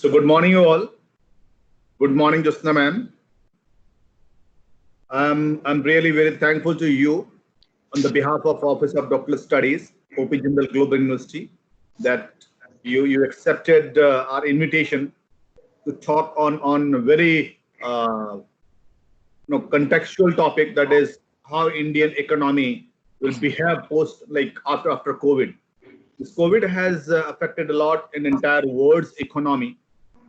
So good morning, you all. Good morning, Jyotsna ma'am. I'm really very thankful to you on the behalf of Office of Doctoral Studies, OP Jindal Global University, that you accepted our invitation to talk on a very contextual topic, that is how Indian economy will behave post, like after COVID. This COVID has affected a lot in entire world's economy,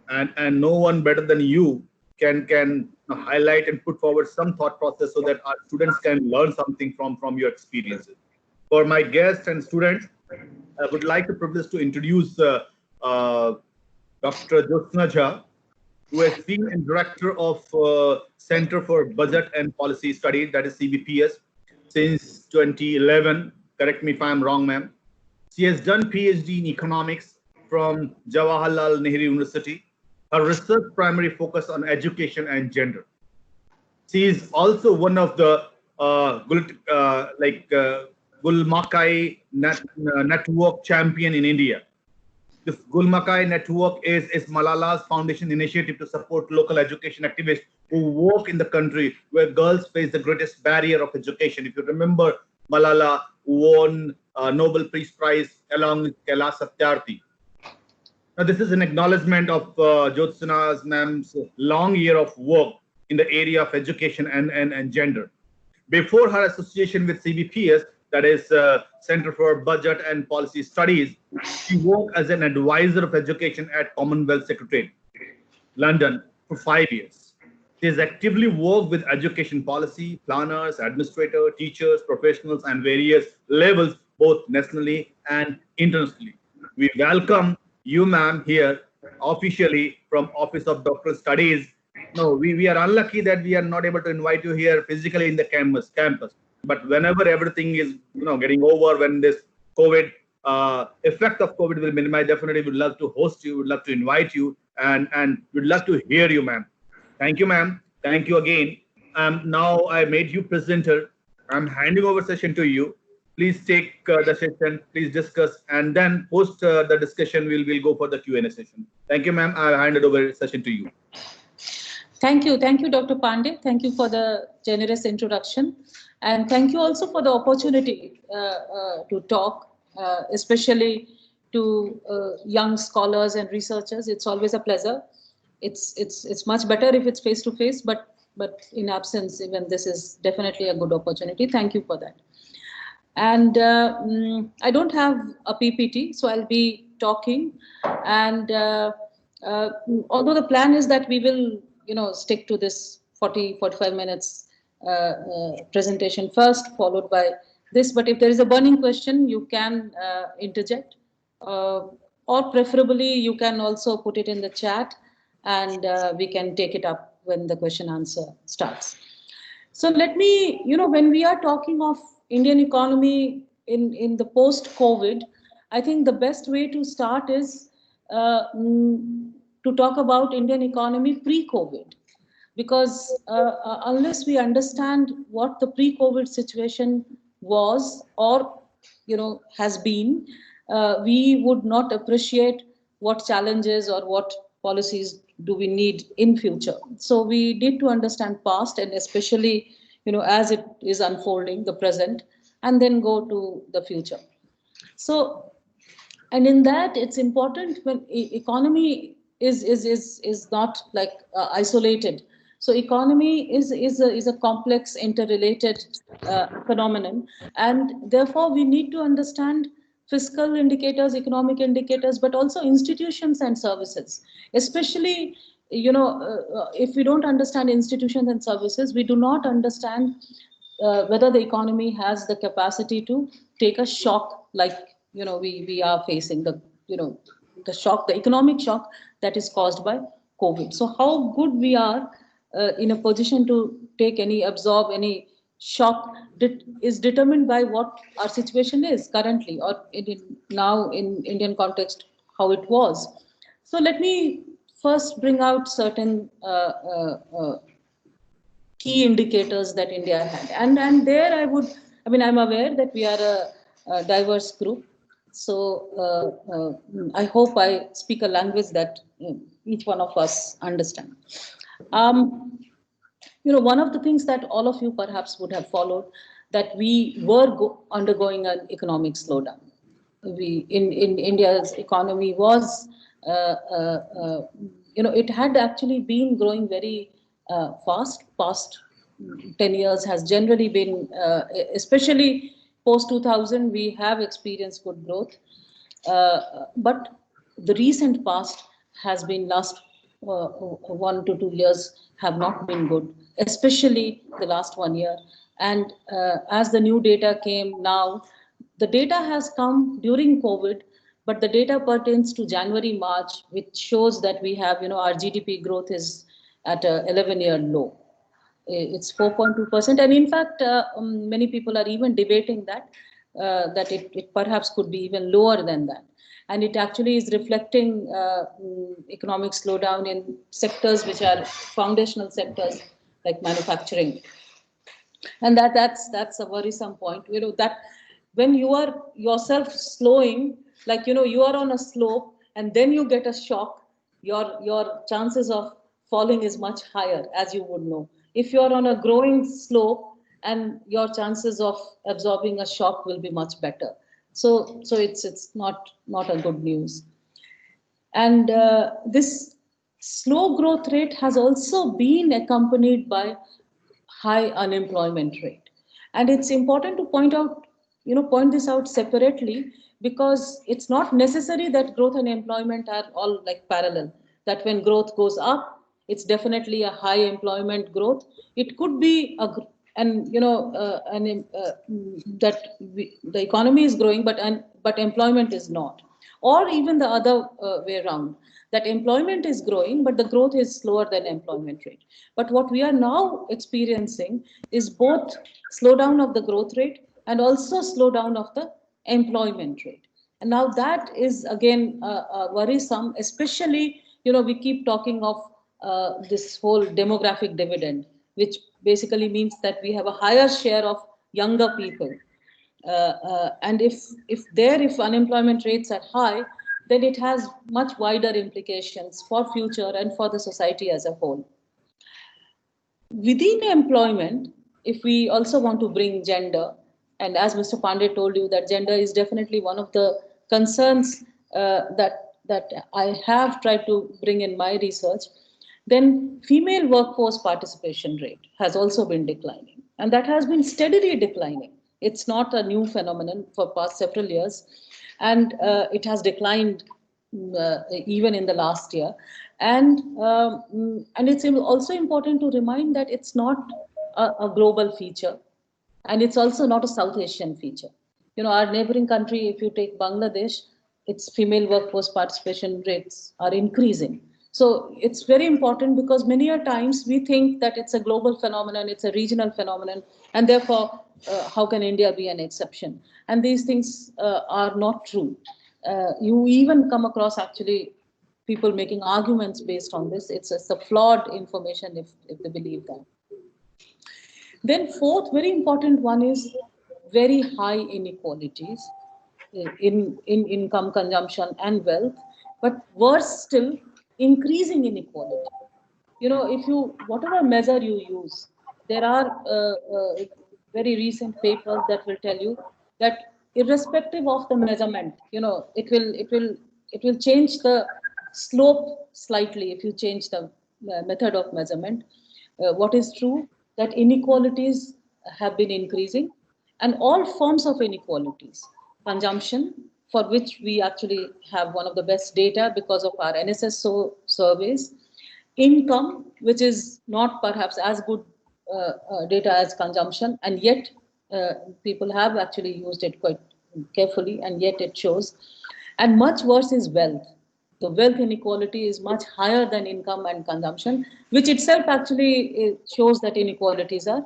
and no one better than you can highlight and put forward some thought process so that our students can learn something from your experiences. For my guests and students, I would like to privilege to introduce uh, Dr. Jyotsna Jha, who has been a director of Center for Budget and Policy Studies, that is CBPS, since 2011. Correct me if I'm wrong, ma'am. She has done PhD in economics from Jawaharlal Nehru University. Her research primary focus on education and gender. She is also one of the Gulmakai network champion in India. This Gulmakai network is Malala's foundation initiative to support local education activists who work in the country where girls face the greatest barrier of education. If you remember, Malala won Nobel Peace Prize along with Kailash Satyarthi. Now, this is an acknowledgement of Jyotsna's ma'am's long year of work in the area of education and gender. Before her association with CBPS, that is Center for Budget and Policy Studies, she worked as an advisor of education at Commonwealth Secretariat, London, for 5 years. She has actively worked with education policy, planners, administrators, teachers, professionals, and various levels, both nationally and internationally. We welcome you, ma'am, here officially from Office of Doctoral Studies. No, we are unlucky that we are not able to invite you here physically in the campus. But whenever everything is getting over, when this COVID effect of COVID will minimize, definitely would love to host you, would love to invite you, and would love to hear you, ma'am. Thank you, ma'am. Thank you again. Now I made you presenter. I'm handing over session to you. Please take the session, please discuss, and then post the discussion, we'll go for the Q&A session. Thank you, ma'am. I'll hand it over session to you. Thank you, Dr. Pandey. Thank you for the generous introduction, and thank you also for the opportunity to talk, especially to young scholars and researchers. It's always a pleasure. It's much better if it's face to face, but in absence, even this is definitely a good opportunity. Thank you for that. And I don't have a PPT, so I'll be talking. And although the plan is that we will, stick to this 45 minutes presentation first, followed by this. But if there is a burning question, you can interject, or preferably you can also put it in the chat, and we can take it up when the question answer starts. So let me, when we are talking of Indian economy in the post-COVID, I think the best way to start is to talk about Indian economy pre-COVID, because unless we understand what the pre-COVID situation was or has been, we would not appreciate what challenges or what policies do we need in future. So we need to understand past, and especially as it is unfolding, the present, and then go to the future. So, and in that, it's important when economy is not like isolated. So economy is a complex, interrelated phenomenon, and therefore we need to understand fiscal indicators, economic indicators, but also institutions and services. Especially, if we don't understand institutions and services, we do not understand whether the economy has the capacity to take a shock like we are facing, the shock, the economic shock that is caused by COVID. So how good we are in a position to absorb any shock is determined by what our situation is currently, or now in Indian context, how it was. So let me first bring out certain key indicators that India had. And there I'm aware that we are a diverse group. So I hope I speak a language that each one of us understand. Um, One of the things that all of you perhaps would have followed, that we were undergoing an economic slowdown. In India's economy was, it had actually been growing very fast. Past 10 years has generally been, especially post 2000, we have experienced good growth. But the recent past has been last 1 to 2 years have not been good, especially the last 1 year. And as the new data came now, the data has come during COVID, but the data pertains to January, March, which shows that we have, our GDP growth is at a 11-year low. It's 4.2%, and in fact, many people are even debating that it perhaps could be even lower than that. And it actually is reflecting economic slowdown in sectors which are foundational sectors like manufacturing, and that's a worrisome point. That when you are yourself slowing, like you are on a slope and then you get a shock, your chances of falling is much higher, as you would know. If you're on a growing slope, and your chances of absorbing a shock will be much better. So it's not a good news. And this slow growth rate has also been accompanied by high unemployment rate. And it's important to point this out separately, because it's not necessary that growth and employment are all like parallel. That when growth goes up, it's definitely a high employment growth. It could be and that the economy is growing, but employment is not, or even the other way around, that employment is growing but the growth is slower than employment rate. But what we are now experiencing is both slowdown of the growth rate and also slowdown of the employment rate. And now that is again worrisome, especially we keep talking of this whole demographic dividend, which basically means that we have a higher share of younger people. And if unemployment rates are high, then it has much wider implications for future and for the society as a whole. Within employment, if we also want to bring gender, and as Mr. Pandey told you, that gender is definitely one of the concerns that I have tried to bring in my research, then female workforce participation rate has also been declining, and that has been steadily declining. It's not a new phenomenon for past several years, and it has declined even in the last year. And it's also important to remind that it's not a global feature, and it's also not a South Asian feature. Our neighboring country, if you take Bangladesh, its female workforce participation rates are increasing. So it's very important, because many a times we think that it's a global phenomenon, it's a regional phenomenon, and therefore, how can India be an exception? And these things are not true. You even come across actually people making arguments based on this. It's a flawed information if they believe that. Then fourth, very important one is very high inequalities in income, consumption, and wealth, but worse still, increasing inequality. If you, whatever measure you use, there are very recent papers that will tell you that irrespective of the measurement, it will change the slope slightly if you change the method of measurement. What is true, that inequalities have been increasing, and all forms of inequalities, consumption, for which we actually have one of the best data because of our NSS surveys, income, which is not perhaps as good data as consumption, and yet people have actually used it quite carefully, and yet it shows. And much worse is wealth. The wealth inequality is much higher than income and consumption, which itself actually shows that inequalities are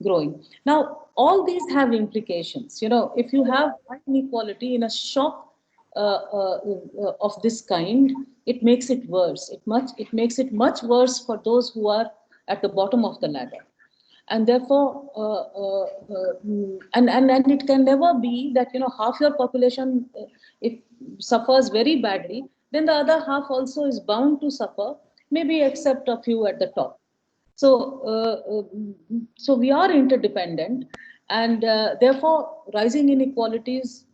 growing. Now, all these have implications. If you have inequality in a shock of this kind, it makes it worse. It makes it much worse for those who are at the bottom of the ladder. And therefore, and it can never be that half your population it suffers very badly, then the other half also is bound to suffer, maybe except a few at the top. So we are interdependent, and therefore rising inequalities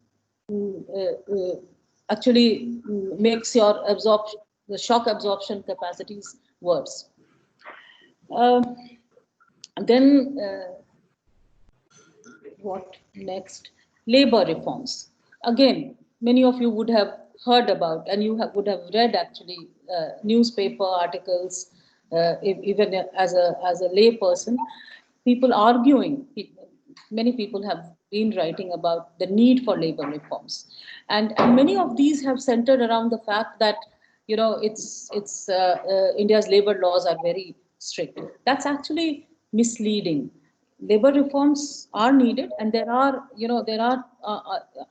mm, actually makes your absorption, the shock absorption capacities worse. Um then what next? Labor reforms. Again, many of you would have heard about, and you would have read actually newspaper articles, even as a lay person, people arguing. Many people have been writing about the need for labor reforms, and many of these have centered around the fact that India's labor laws are very strict. That's actually misleading. Labor reforms are needed, and there are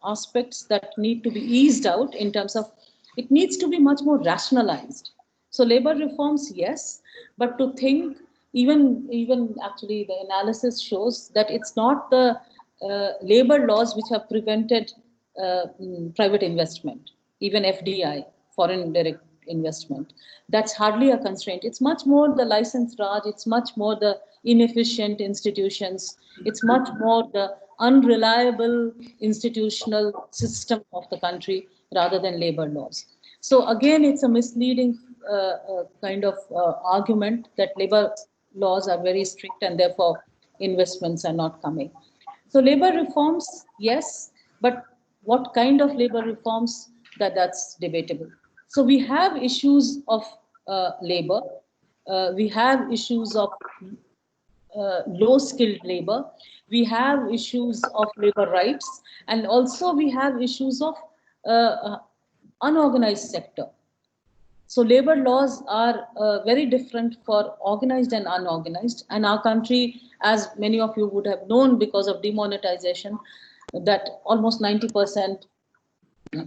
aspects that need to be eased out in terms of it needs to be much more rationalized. So labor reforms, yes, but to think, even actually the analysis shows that it's not the labor laws which have prevented private investment, even FDI, foreign direct investment. That's hardly a constraint. It's much more the license raj, it's much more the inefficient institutions, it's much more the unreliable institutional system of the country rather than labor laws. So again, it's a misleading kind of argument that labor laws are very strict and therefore investments are not coming. So labor reforms, yes, but what kind of labor reforms, that's debatable. So we have issues of labor, we have issues of low skilled labor, we have issues of labor rights, and also we have issues of unorganized sector. So labor laws are very different for organized and unorganized. And our country, as many of you would have known because of demonetization, that almost 90%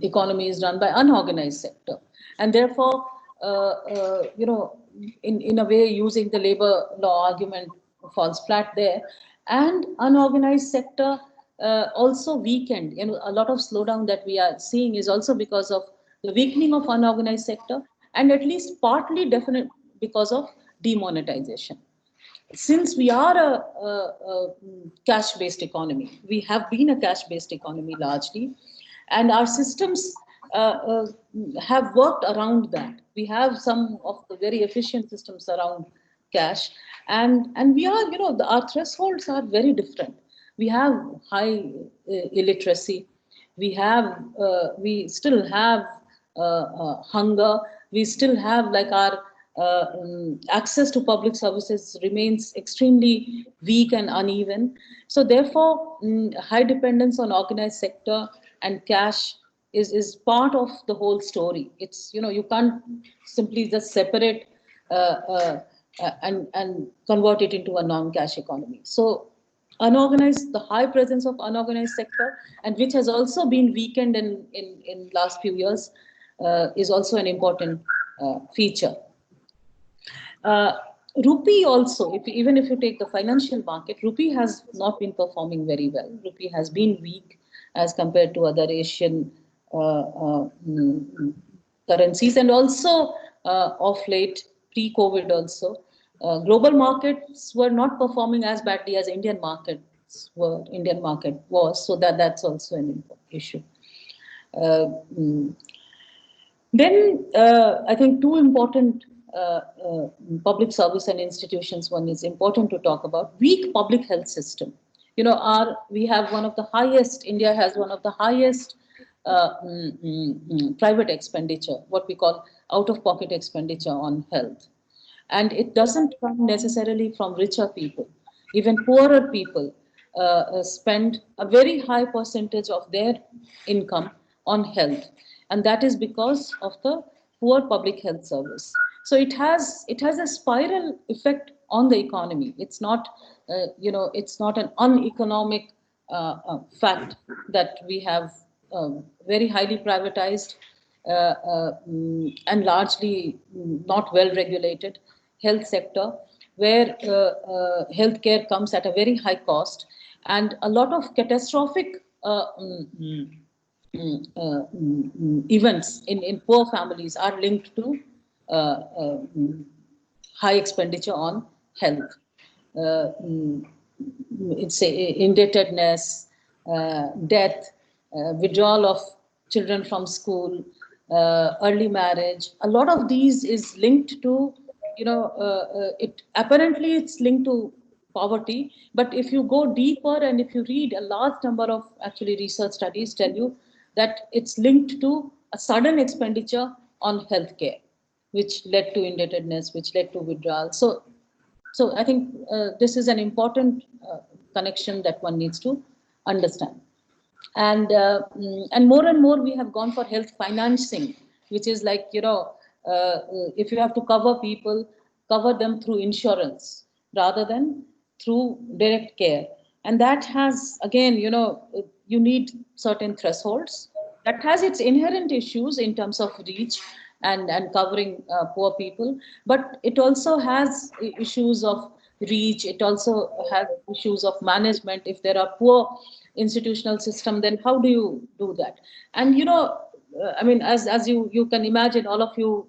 economy is run by unorganized sector. And therefore, in a way, using the labor law argument falls flat there. And unorganized sector also weakened. A lot of slowdown that we are seeing is also because of the weakening of unorganized sector, and at least partly definite because of demonetization. Since we are a cash-based economy, we have been a cash-based economy largely, and our systems have worked around that. We have some of the very efficient systems around cash, and we are, our thresholds are very different. We have high illiteracy. We still have hunger. We still have like our access to public services remains extremely weak and uneven. So therefore, high dependence on organized sector and cash is part of the whole story. It's, you can't simply just separate and convert it into a non-cash economy. So unorganized, the high presence of unorganized sector, and which has also been weakened in last few years, is also an important feature. Rupee also, even if you take the financial market, rupee has not been performing very well. Rupee has been weak as compared to other Asian currencies, and also of late, pre-COVID also, global markets were not performing as badly as Indian market was. So that's also an important issue. Then I think two important public service and institutions. One is important to talk about: weak public health system. We have one of the highest. India has one of the highest private expenditure, what we call out-of-pocket expenditure on health, and it doesn't come necessarily from richer people. Even poorer people spend a very high percentage of their income on health, and that is because of the poor public health service. So it has a spiral effect on the economy. It's not it's not an uneconomic fact that we have very highly privatized and largely not well regulated health sector, where healthcare comes at a very high cost, and a lot of catastrophic events in poor families are linked to high expenditure on health. Uh, mm, it's indebtedness, death, withdrawal of children from school, early marriage. A lot of these is linked to, it apparently it's linked to poverty. But if you go deeper and if you read, a large number of actually research studies tell you that it's linked to a sudden expenditure on healthcare, which led to indebtedness, which led to withdrawal. So I think this is an important connection that one needs to understand. And more we have gone for health financing, which is like, if you have to cover people, cover them through insurance rather than through direct care. And that has, again, you need certain thresholds. That has its inherent issues in terms of reach and covering poor people, but it also has issues of reach. It also has issues of management. If there are poor institutional system, then how do you do that? And I mean, as you can imagine, all of you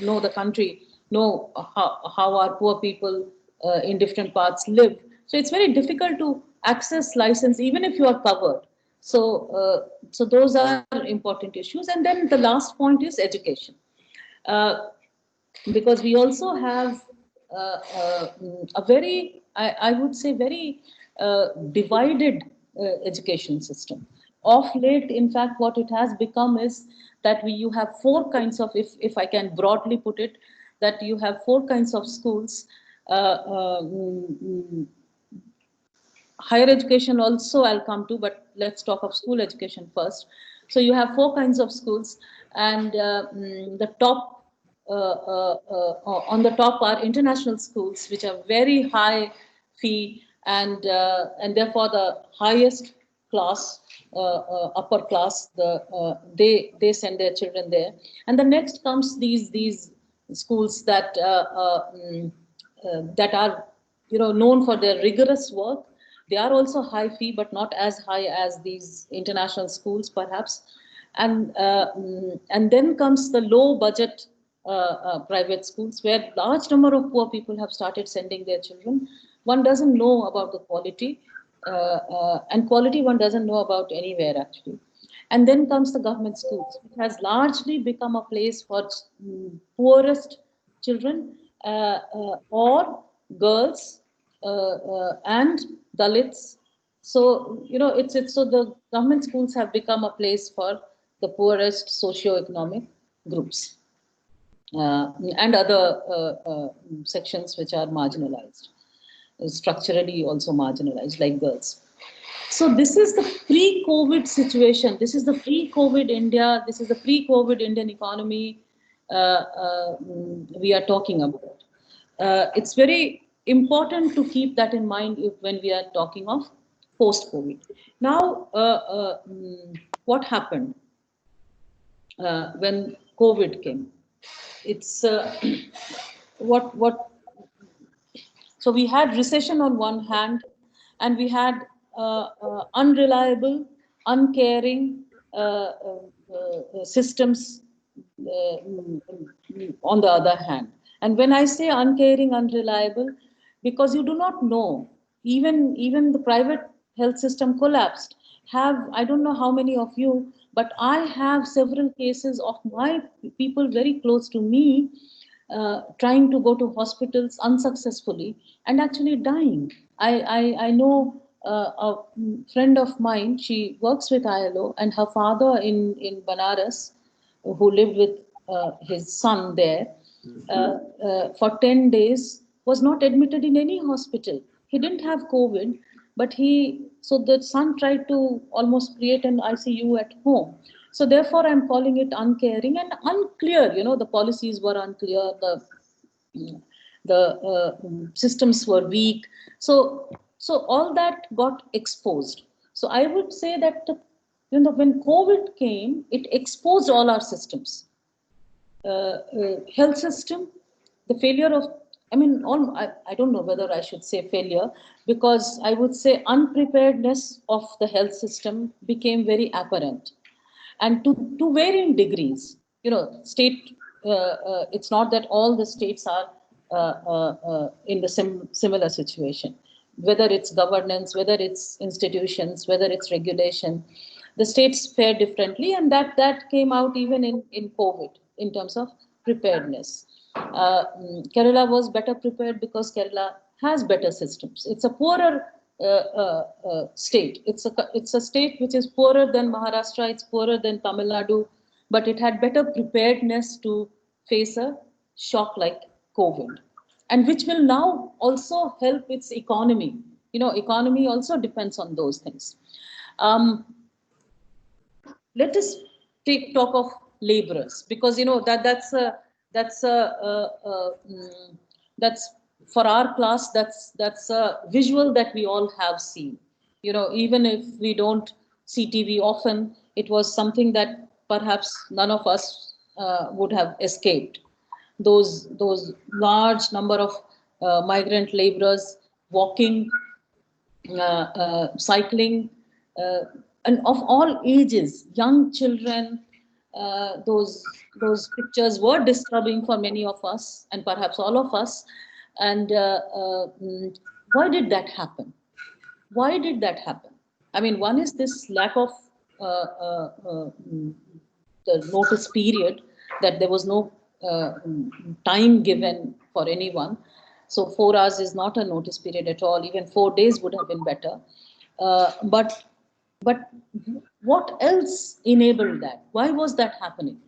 know the country, know how our poor people in different parts live. So it's very difficult to access license even if you are covered. So those are important issues. And then the last point is education. uh, because we also have a very, I would say, very divided education system. Of late, in fact, what it has become is that you have four kinds of, if I can broadly put it, that you have four kinds of schools. Uh, uh, mm, mm, Higher education also I'll come to, but let's talk of school education first. So you have four kinds of schools, and the top on the top are international schools, which are very high fee, and therefore the highest class, upper class, they send their children there. And the next comes these schools that are known for their rigorous work. They are also high fee, but not as high as these international schools, perhaps. And then comes the low budget private schools, where large number of poor people have started sending their children. One doesn't know about the quality, and quality one doesn't know about anywhere actually. And then comes the government schools, which has largely become a place for poorest children, or girls, and Dalits. So it's so the government schools have become a place for the poorest socio-economic groups, and other sections which are marginalized, structurally also marginalized, like girls. So this is the pre-COVID situation. This is the pre-COVID India. This is the pre-COVID Indian economy we are talking about. It's very important to keep that in mind when we are talking of post-COVID. Now, what happened when COVID came? It's what so we had recession on one hand, and we had unreliable, uncaring systems on the other hand. And when I say uncaring, unreliable, because you do not know, even the private health system collapsed. I don't know how many of you, but I have several cases of my people very close to me trying to go to hospitals unsuccessfully and actually dying. I know a friend of mine, she works with ILO, and her father in Banaras, who lived with his son there, for 10 days was not admitted in any hospital. He didn't have COVID, but so the son tried to almost create an ICU at home. So therefore, I'm calling it uncaring and unclear. The policies were unclear, the systems were weak. So all that got exposed. So I would say that when COVID came, it exposed all our systems. Health system, the failure of, I mean, I don't know whether I should say failure, because I would say unpreparedness of the health system became very apparent. and to varying degrees. State, it's not that all the states are in the similar situation, whether it's governance, whether it's institutions, whether it's regulation. The states fare differently, and that came out even in COVID in terms of preparedness. Kerala was better prepared because Kerala has better systems. It's a poorer state. It's a state which is poorer than Maharashtra. It's poorer than Tamil Nadu, but it had better preparedness to face a shock like COVID, and which will now also help its economy. Economy also depends on those things. Let us talk of laborers, because that's for our class, that's a visual that we all have seen. Even if we don't see TV often, it was something that perhaps none of us would have escaped. Those large number of migrant laborers walking, cycling, uh, and of all ages, young children. Those pictures were disturbing for many of us, and perhaps all of us. And why did that happen? Why did that happen? I mean, one is this lack of the notice period, that there was no time given for anyone. So 4 hours is not a notice period at all. Even 4 days would have been better. But what else enabled that? Why was that happening?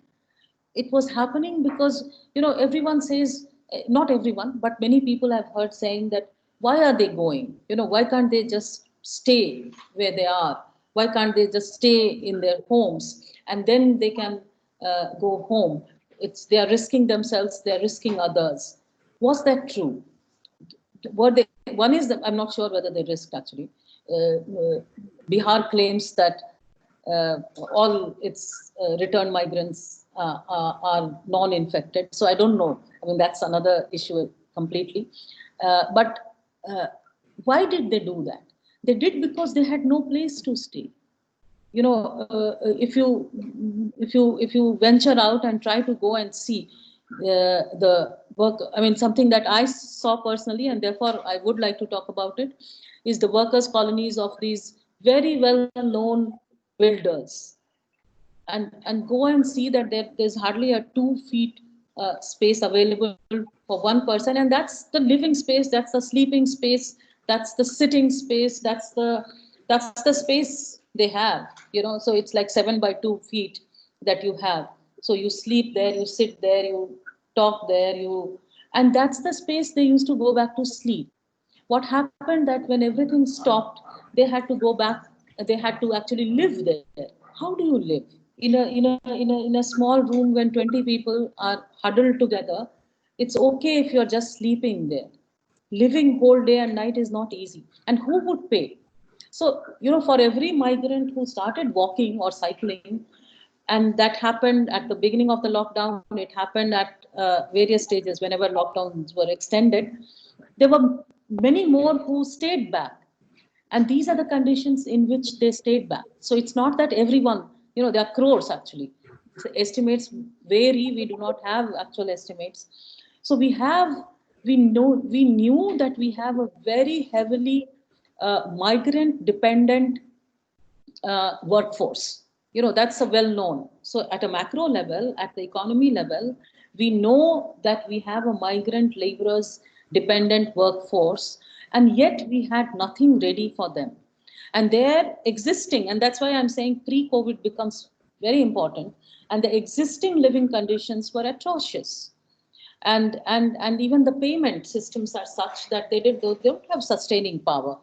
It was happening because everyone says, not everyone, but many people have heard saying that, why are they going? Why can't they just stay where they are? Why can't they just stay in their homes, and then they can go home? They are risking themselves, they are risking others. Was that true? Were they? One is that I'm not sure whether they risked actually. Bihar claims that all its return migrants are non-infected. So I don't know. I mean, that's another issue completely. But why did they do that? They did because they had no place to stay. If you venture out and try to go and see the work, I mean, something that I saw personally, and therefore I would like to talk about it, is the workers' colonies of these very well-known builders, and go and see that there's hardly a 2 feet space available for one person, and that's the living space, that's the sleeping space, that's the sitting space, that's the space they have. So it's like 7 by 2 feet that you have. So you sleep there, you sit there, you talk there, and that's the space they used to go back to sleep. What happened that when everything stopped, they had to go back, they had to actually live there. How do you live in a small room when 20 people are huddled together? It's okay if you're just sleeping there. Living whole day and night is not easy, and who would pay? So for every migrant who started walking or cycling, and that happened at the beginning of the lockdown, it happened at various stages whenever lockdowns were extended, there were many more who stayed back, and these are the conditions in which they stayed back. So it's not that everyone, there are crores actually. So estimates vary, we do not have actual estimates. So we knew that we have a very heavily migrant dependent workforce. That's a well known. So at a macro level, at the economy level, we know that we have a migrant laborers dependent workforce, and yet we had nothing ready for them. And they're existing, and that's why I'm saying pre-COVID becomes very important. And the existing living conditions were atrocious. And even the payment systems are such that they don't have sustaining power.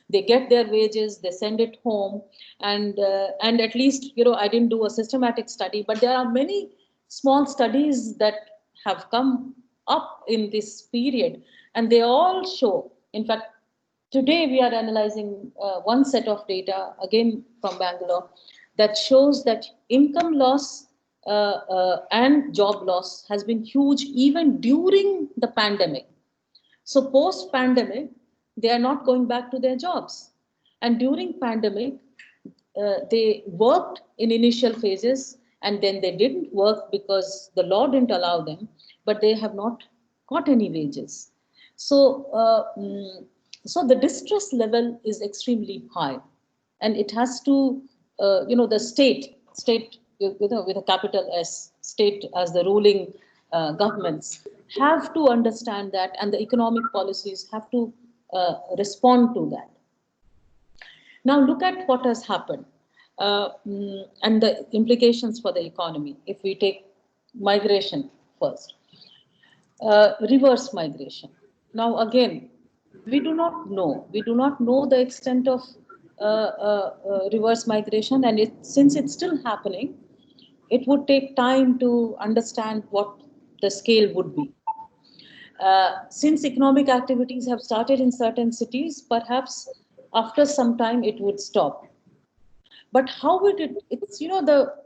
They get their wages, they send it home, and at least I didn't do a systematic study, but there are many small studies that have come up in this period, and they all show. In fact, today we are analyzing one set of data again from Bangalore that shows that income loss and job loss has been huge even during the pandemic. So post pandemic, they are not going back to their jobs. And during pandemic, they worked in initial phases and then they didn't work because the law didn't allow them, but they have not got any wages. So, so the distress level is extremely high, and it has to, the state, with a capital S, state as the ruling governments have to understand that, and the economic policies have to respond to that. Now look at what has happened and the implications for the economy. If we take migration first, reverse migration. Now again, we do not know. We do not know the extent of reverse migration, and since it's still happening, it would take time to understand what the scale would be. Since economic activities have started in certain cities, perhaps after some time it would stop. But how would it's,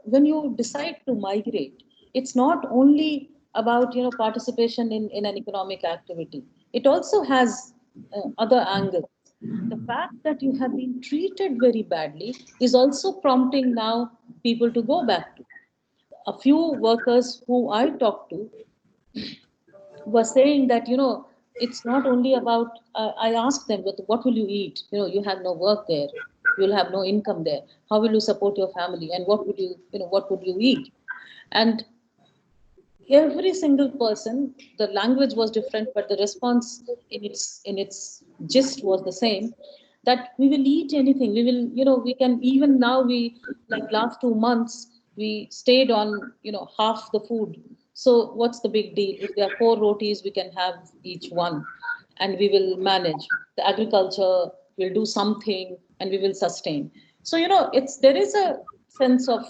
when you decide to migrate, it's not only about, participation in an economic activity. It also has other angles. The fact that you have been treated very badly is also prompting now people to go back to. A few workers who I talked to were saying that, it's not only about, I asked them, what will you eat? You have no work there. You'll have no income there. How will you support your family? And what would you eat? And every single person, the language was different, but the response in its gist was the same, that we will eat anything. We will, we can, even now, we, like last 2 months, we stayed on, half the food. So what's the big deal? If there are 4 rotis, we can have each one, and we will manage. The agriculture will do something, and we will sustain. So, there is a sense of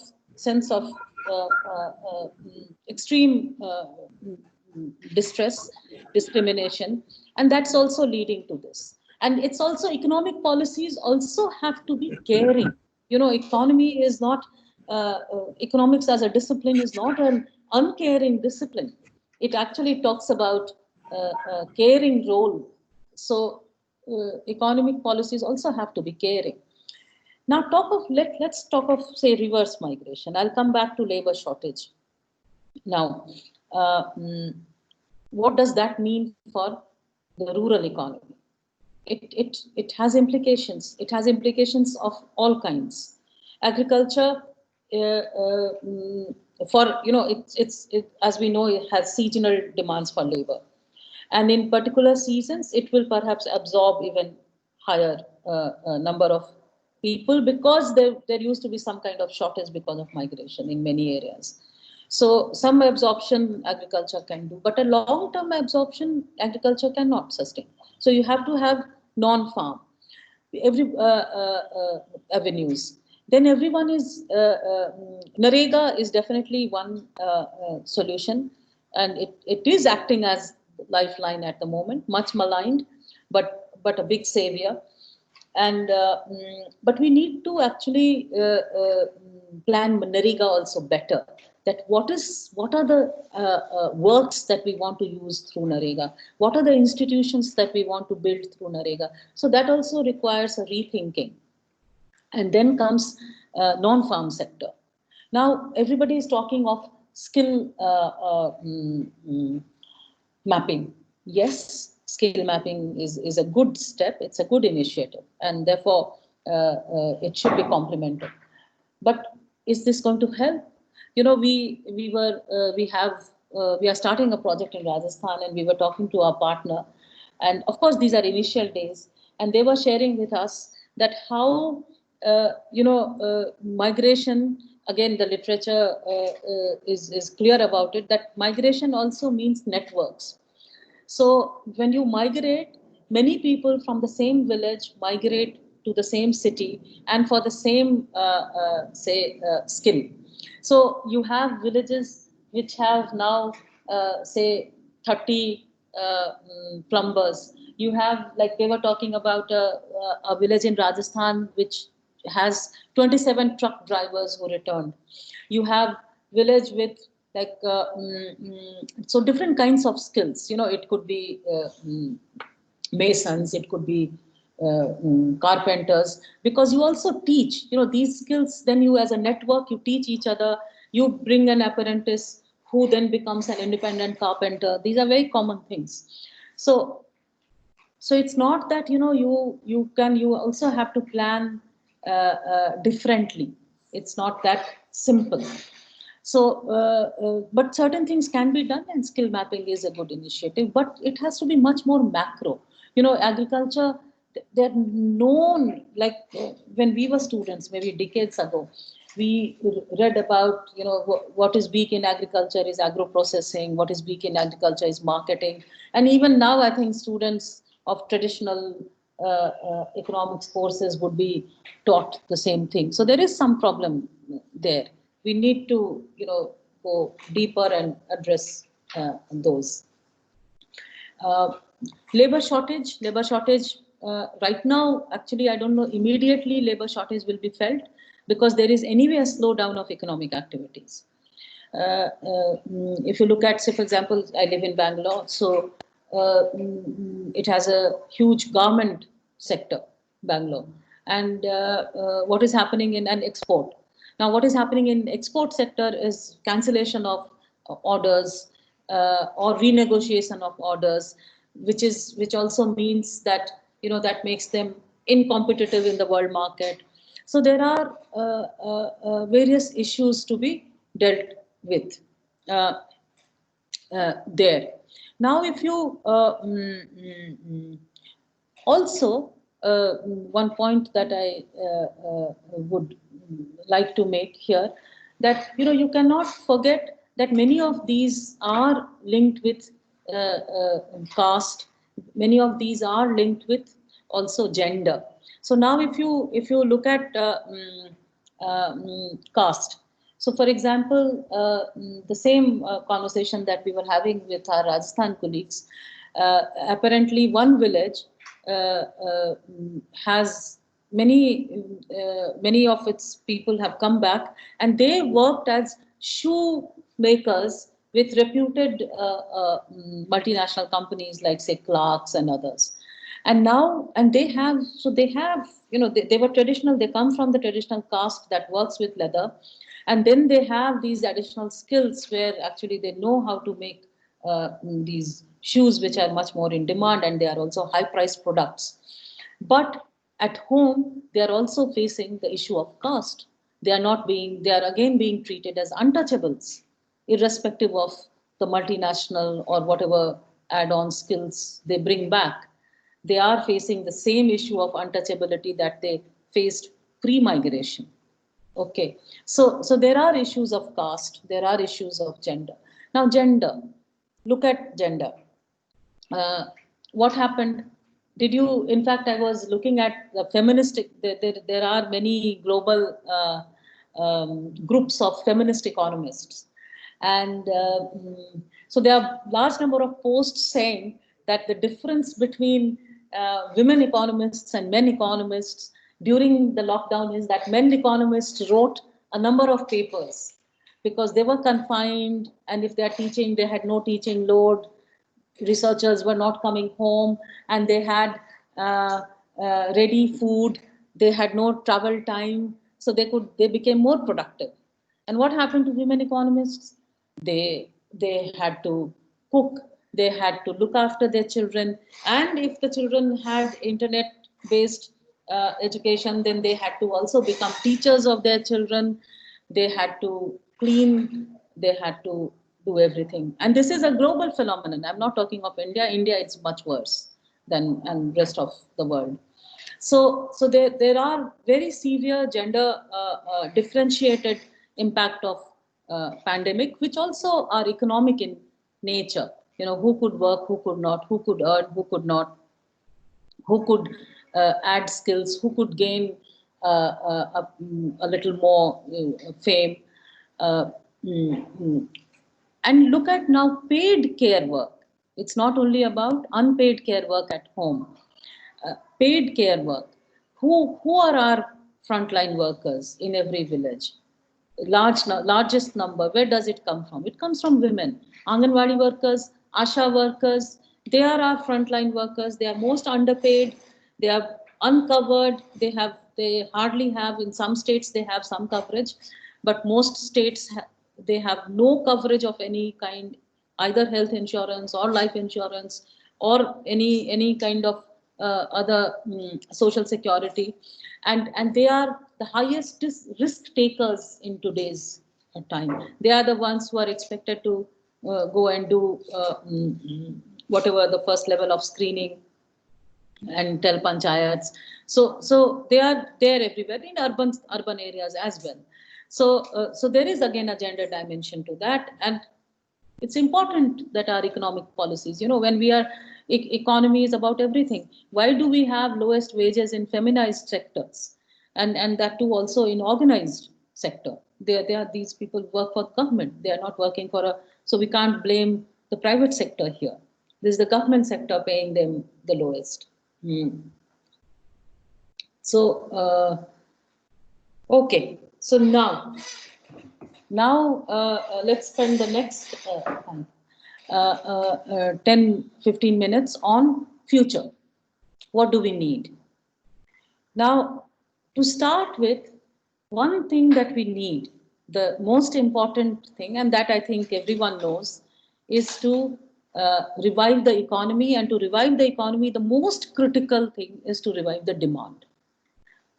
extreme distress, discrimination, and that's also leading to this. And it's also, economic policies also have to be caring. Economy is not, economics as a discipline is not an uncaring discipline. It actually talks about a caring role. So economic policies also have to be caring. Now, let's talk of, say, reverse migration. I'll come back to labor shortage. Now, what does that mean for the rural economy? It has implications. It has implications of all kinds. Agriculture, for, as we know, it has seasonal demands for labor, and in particular seasons, it will perhaps absorb even higher number of people, because there used to be some kind of shortage because of migration in many areas. So some absorption agriculture can do, but a long-term absorption agriculture cannot sustain. So you have to have non-farm, every avenues. Then everyone is, Narega is definitely one solution, and it is acting as lifeline at the moment, much maligned, but a big savior. And but we need to actually plan Narega also better. That what are the works that we want to use through Narega? What are the institutions that we want to build through Narega? So that also requires a rethinking. And then comes non-farm sector. Now everybody is talking of skill mapping. Yes, skill mapping is a good step. It's a good initiative, and therefore it should be complemented. But is this going to help? We are starting a project in Rajasthan, and we were talking to our partner, and of course these are initial days, and they were sharing with us that how migration. Again, the literature is clear about it, that migration also means networks. So when you migrate, many people from the same village migrate to the same city, and for the same, skill. So you have villages which have now, say, 30 plumbers. You have, like they were talking about a village in Rajasthan which has 27 truck drivers who returned. You have village with, like, so different kinds of skills. It could be masons, it could be carpenters, because you also teach, these skills. Then you, as a network, you teach each other. You bring an apprentice who then becomes an independent carpenter. These are very common things. So it's not that, you also have to plan differently. It's not that simple. So, but certain things can be done, and skill mapping is a good initiative, but it has to be much more macro. Agriculture, they're known, like when we were students, maybe decades ago, we read about, what is weak in agriculture is agro-processing, what is weak in agriculture is marketing. And even now, I think students of traditional economics courses would be taught the same thing. So there is some problem there. We need to, go deeper and address those. Labor shortage. Right now, actually, I don't know, immediately labor shortage will be felt, because there is anyway a slowdown of economic activities. If you look at, say, for example, I live in Bangalore, so it has a huge garment sector, Bangalore. And what is happening in an export? Now, what is happening in export sector is cancellation of orders or renegotiation of orders, which also means that, that makes them incompetitive in the world market. So there are various issues to be dealt with there. Now, if you also, one point that I would like to make here, that you cannot forget that many of these are linked with caste. Many of these are linked with also gender. So now, if you look at caste. So, for example, the same conversation that we were having with our Rajasthan colleagues, apparently one village has many of its people have come back, and they worked as shoe makers with reputed multinational companies like, say, Clarks and others. And now, they have, they were traditional, they come from the traditional caste that works with leather. And then they have these additional skills where actually they know how to make these shoes, which are much more in demand, and they are also high priced products. But at home, they are also facing the issue of caste. They are again being treated as untouchables, irrespective of the multinational or whatever add-on skills they bring back. They are facing the same issue of untouchability that they faced pre-migration. Okay, so there are issues of caste, there are issues of gender. Now, gender, look at gender. What happened? In fact, I was looking at the feministic, there are many global groups of feminist economists. And so there are large number of posts saying that the difference between women economists and men economists during the lockdown is that men economists wrote a number of papers because they were confined, and if they are teaching, they had no teaching load. Researchers were not coming home, and they had ready food. They had no travel time, so they became more productive. And what happened to women economists? They had to cook. They had to look after their children, and if the children had internet-based education, then they had to also become teachers of their children. They had to clean. They had to do everything. And this is a global phenomenon. I'm not talking of India. India, it's much worse than and rest of the world. So there are very severe gender differentiated impact of pandemic, which also are economic in nature. Who could work, who could not, who could earn, who could not, who could add skills, who could gain a little more fame. And look at now paid care work. It's not only about unpaid care work at home. Paid care work. Who are our frontline workers in every village? Largest number. Where does it come from? It comes from women. Anganwadi workers, Asha workers. They are our frontline workers. They are most underpaid. They are uncovered. They hardly have. In some states they have some coverage, but most states they have no coverage of any kind, either health insurance or life insurance or any kind of other social security, and they are the highest risk takers in today's time. They are the ones who are expected to go and do whatever the first level of screening and tell panchayats. So they are there everywhere in urban areas as well. So there is again a gender dimension to that, and it's important that our economic policies, when we are economy is about everything. Why do we have lowest wages in feminized sectors, and that too also in organized sector? They are these people work for government. They are not working for a. So we can't blame the private sector here. This is the government sector paying them the lowest. So okay. So now let's spend the next 10-15 minutes on future. What do we need? Now, to start with, one thing that we need, the most important thing, and that I think everyone knows, is to revive the economy. And to revive the economy, the most critical thing is to revive the demand.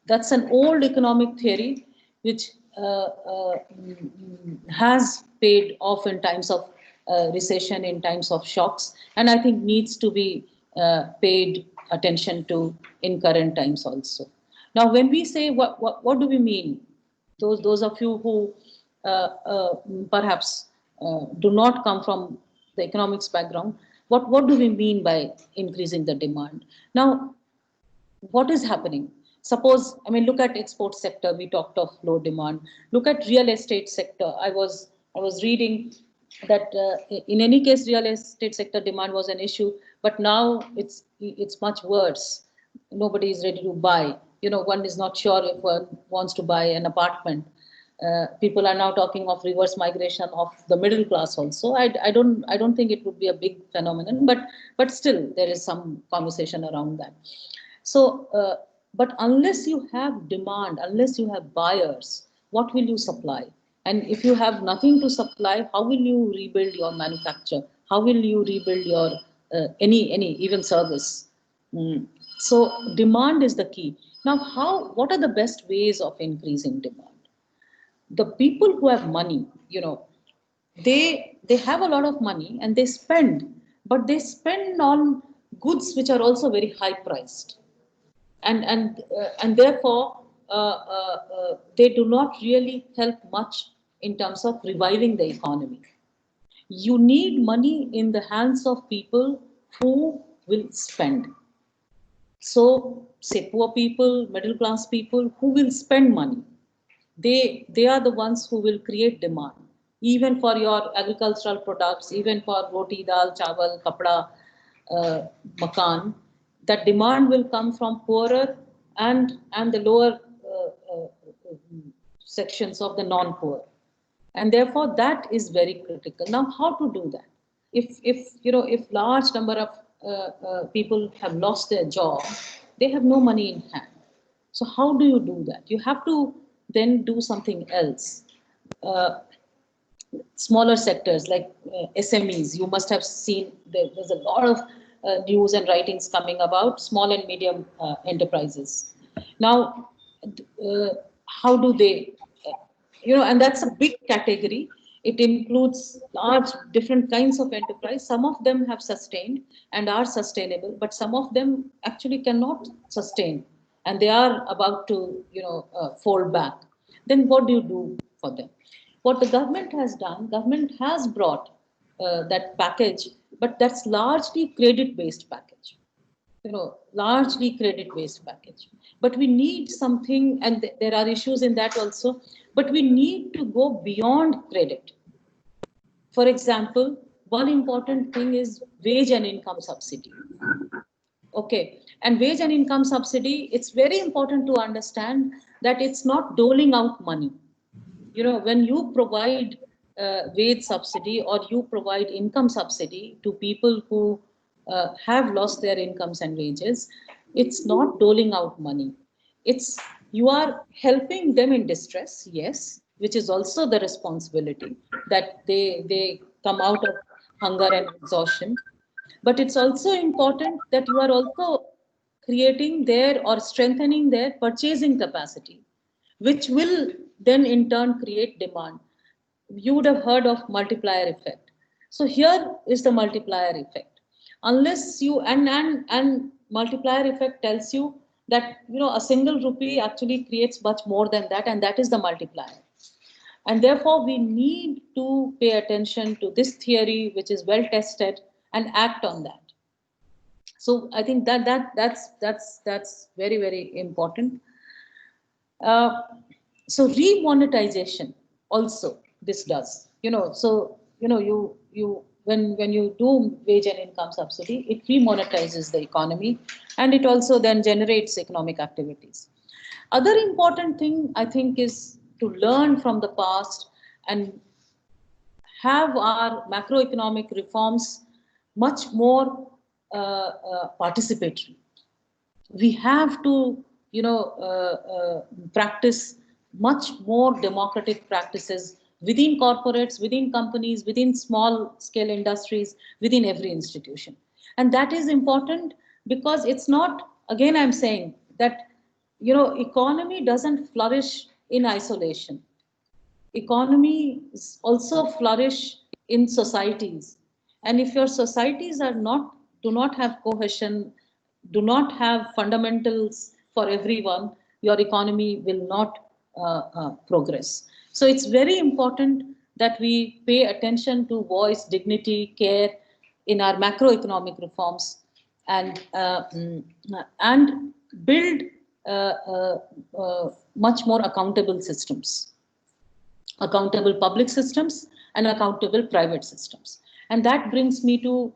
That's an old economic theory which has paid off in times of recession, in times of shocks, and I think needs to be paid attention to in current times also. Now, when we say what do we mean? Those of you who perhaps do not come from the economics background, what do we mean by increasing the demand? Now, what is happening? Suppose, look at export sector. We talked of low demand. Look at real estate sector. I was reading that in any case, real estate sector demand was an issue, but now it's much worse. Nobody is ready to buy. One is not sure if one wants to buy an apartment. People are now talking of reverse migration of the middle class also. I don't think it would be a big phenomenon, but still there is some conversation around that. So, but unless you have demand, unless you have buyers, what will you supply? And if you have nothing to supply, how will you rebuild your manufacture? How will you rebuild your any even service? So demand is the key. Now, what are the best ways of increasing demand? The people who have money, they have a lot of money and they spend, but they spend on goods which are also very high priced. And therefore they do not really help much in terms of reviving the economy. You need money in the hands of people who will spend. So, say poor people, middle class people who will spend money. They are the ones who will create demand, even for your agricultural products, even for roti, dal, chawal, kapda, makan. That demand will come from poorer and the lower sections of the non-poor, and therefore that is very critical. Now, how to do that? If large number of people have lost their job, they have no money in hand. So how do you do that? You have to then do something else. Smaller sectors like SMEs, you must have seen there's a lot of news and writings coming about small and medium enterprises. Now, how do they, and that's a big category. It includes large different kinds of enterprise. Some of them have sustained and are sustainable, but some of them actually cannot sustain and they are about to, fall back. Then what do you do for them? What the government has done, government has brought that package, but that's largely credit-based package. Largely credit-based package. But we need something, and there are issues in that also, but we need to go beyond credit. For example, one important thing is wage and income subsidy. Okay, and wage and income subsidy, it's very important to understand that it's not doling out money. When you provide wage subsidy or you provide income subsidy to people who have lost their incomes and wages, It's not doling out money. It's you are helping them in distress, yes, which is also the responsibility that they come out of hunger and exhaustion. But it's also important that you are also creating their or strengthening their purchasing capacity, which will then in turn create demand. You would have heard of multiplier effect. So here is the multiplier effect. Unless you and multiplier effect tells you that a single rupee actually creates much more than that, and that is the multiplier. And therefore we need to pay attention to this theory, which is well tested, and act on that. So I think that's very, very important. uh, so remonetization also this does, so you when you do wage and income subsidy, it remonetizes the economy, and it also then generates economic activities. Other important thing I think is to learn from the past and have our macroeconomic reforms much more participatory. We have to practice much more democratic practices within corporates, within companies, within small scale industries, within every institution. And that is important because it's not, again I'm saying that economy doesn't flourish in isolation. Economies also flourish in societies, and if your societies are not do not have cohesion, do not have fundamentals for everyone, your economy will not progress. So it's very important that we pay attention to voice dignity care in our macroeconomic reforms, and build much more accountable systems, accountable public systems and accountable private systems. And that brings me to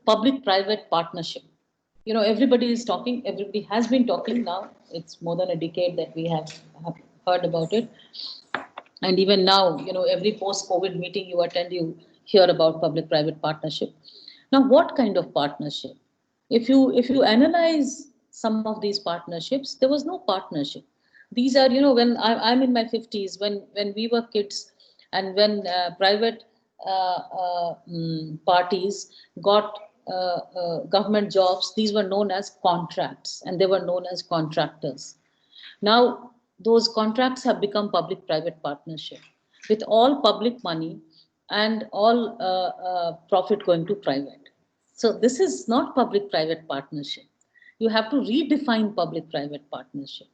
public private partnership. Everybody is talking, everybody has been talking now. It's more than a decade that we have heard about it. And even now, every post COVID meeting you attend, you hear about public private partnership. Now, what kind of partnership? If you analyze some of these partnerships, there was no partnership. These are, when I'm in my 50s, when we were kids, and when private parties got government jobs, these were known as contracts, and they were known as contractors. Now, those contracts have become public private partnership with all public money and all profit going to private. So, this is not public private partnership. You have to redefine public private partnership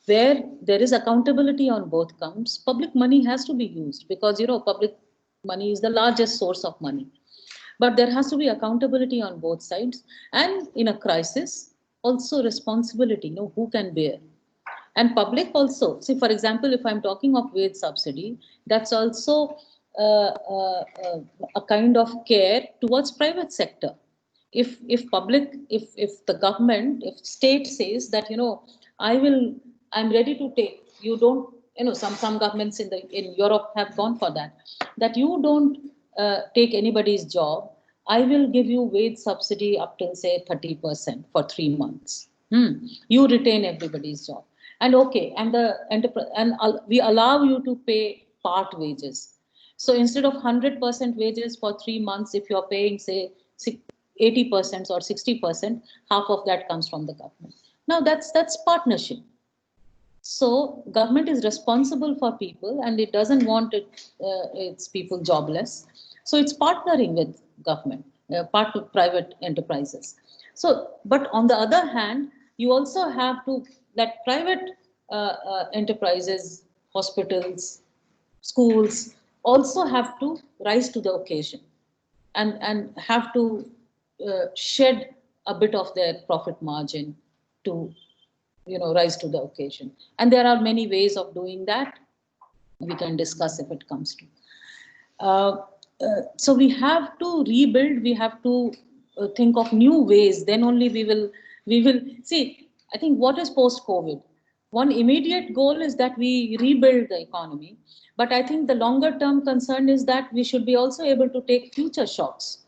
where there is accountability on both counts. Public money has to be used because public money is the largest source of money, but there has to be accountability on both sides, and in a crisis also responsibility, who can bear. And public also, see, for example, if I'm talking of wage subsidy, that's also a kind of care towards private sector. If the government, if state says that I'm ready to take, you don't, some governments in Europe have gone for that you don't take anybody's job, I will give you wage subsidy up till say 30% for 3 months. You retain everybody's job, and okay, and the enterprise, and we allow you to pay part wages. So instead of 100% wages for 3 months, if you're paying say 80% or 60%, half of that comes from the government. Now that's partnership. So government is responsible for people, and it doesn't want its people jobless. So it's partnering with government, part with private enterprises. So, but on the other hand, you also have to let private enterprises, hospitals, schools also have to rise to the occasion, and have to shed a bit of their profit margin to rise to the occasion. And there are many ways of doing that. We can discuss if it comes to. So we have to rebuild. We have to think of new ways. Then only we will see. I think what is post-COVID? one immediate goal is that we rebuild the economy. But I think the longer term concern is that we should be also able to take future shocks.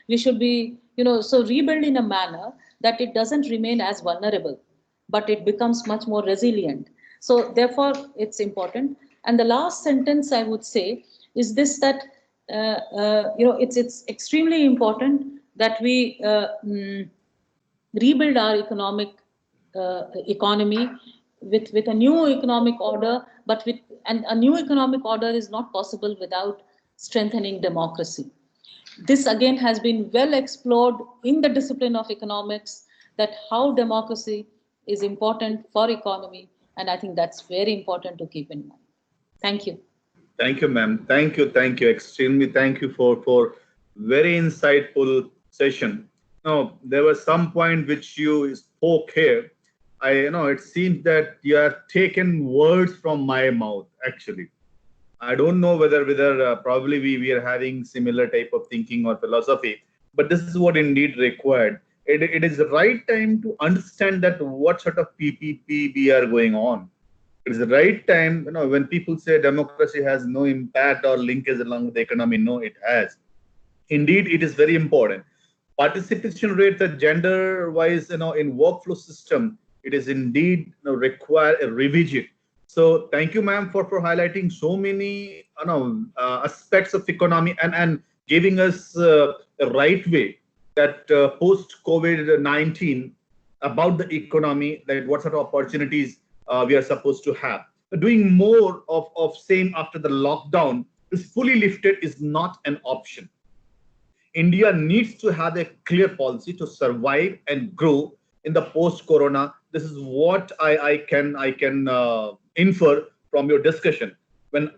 We should be, so rebuild in a manner that it doesn't remain as vulnerable, but it becomes much more resilient. So therefore, it's important. And the last sentence I would say is this: that it's extremely important that we rebuild our economy with a new economic order, but and a new economic order is not possible without strengthening democracy. This again has been well explored in the discipline of economics, that how democracy is important for economy, and I think that's very important to keep in mind. Thank you. Thank you, ma'am. Thank you. Extremely thank you for very insightful session. Now, there was some point which you spoke here. It seems that you have taken words from my mouth, actually. I don't know whether probably we are having similar type of thinking or philosophy, but this is what indeed required. It is the right time to understand that what sort of PPP we are going on. It is the right time, when people say democracy has no impact or linkage along with the economy. No, it has. Indeed, it is very important. Participation rate, the gender-wise, in workflow system, it is indeed require a revision. So thank you, ma'am, for highlighting so many aspects of economy and giving us a right way that post COVID-19 about the economy, that what sort of opportunities we are supposed to have. Doing more of same after the lockdown is fully lifted is not an option. India needs to have a clear policy to survive and grow in the post-corona. This is what I can infer from your discussion. When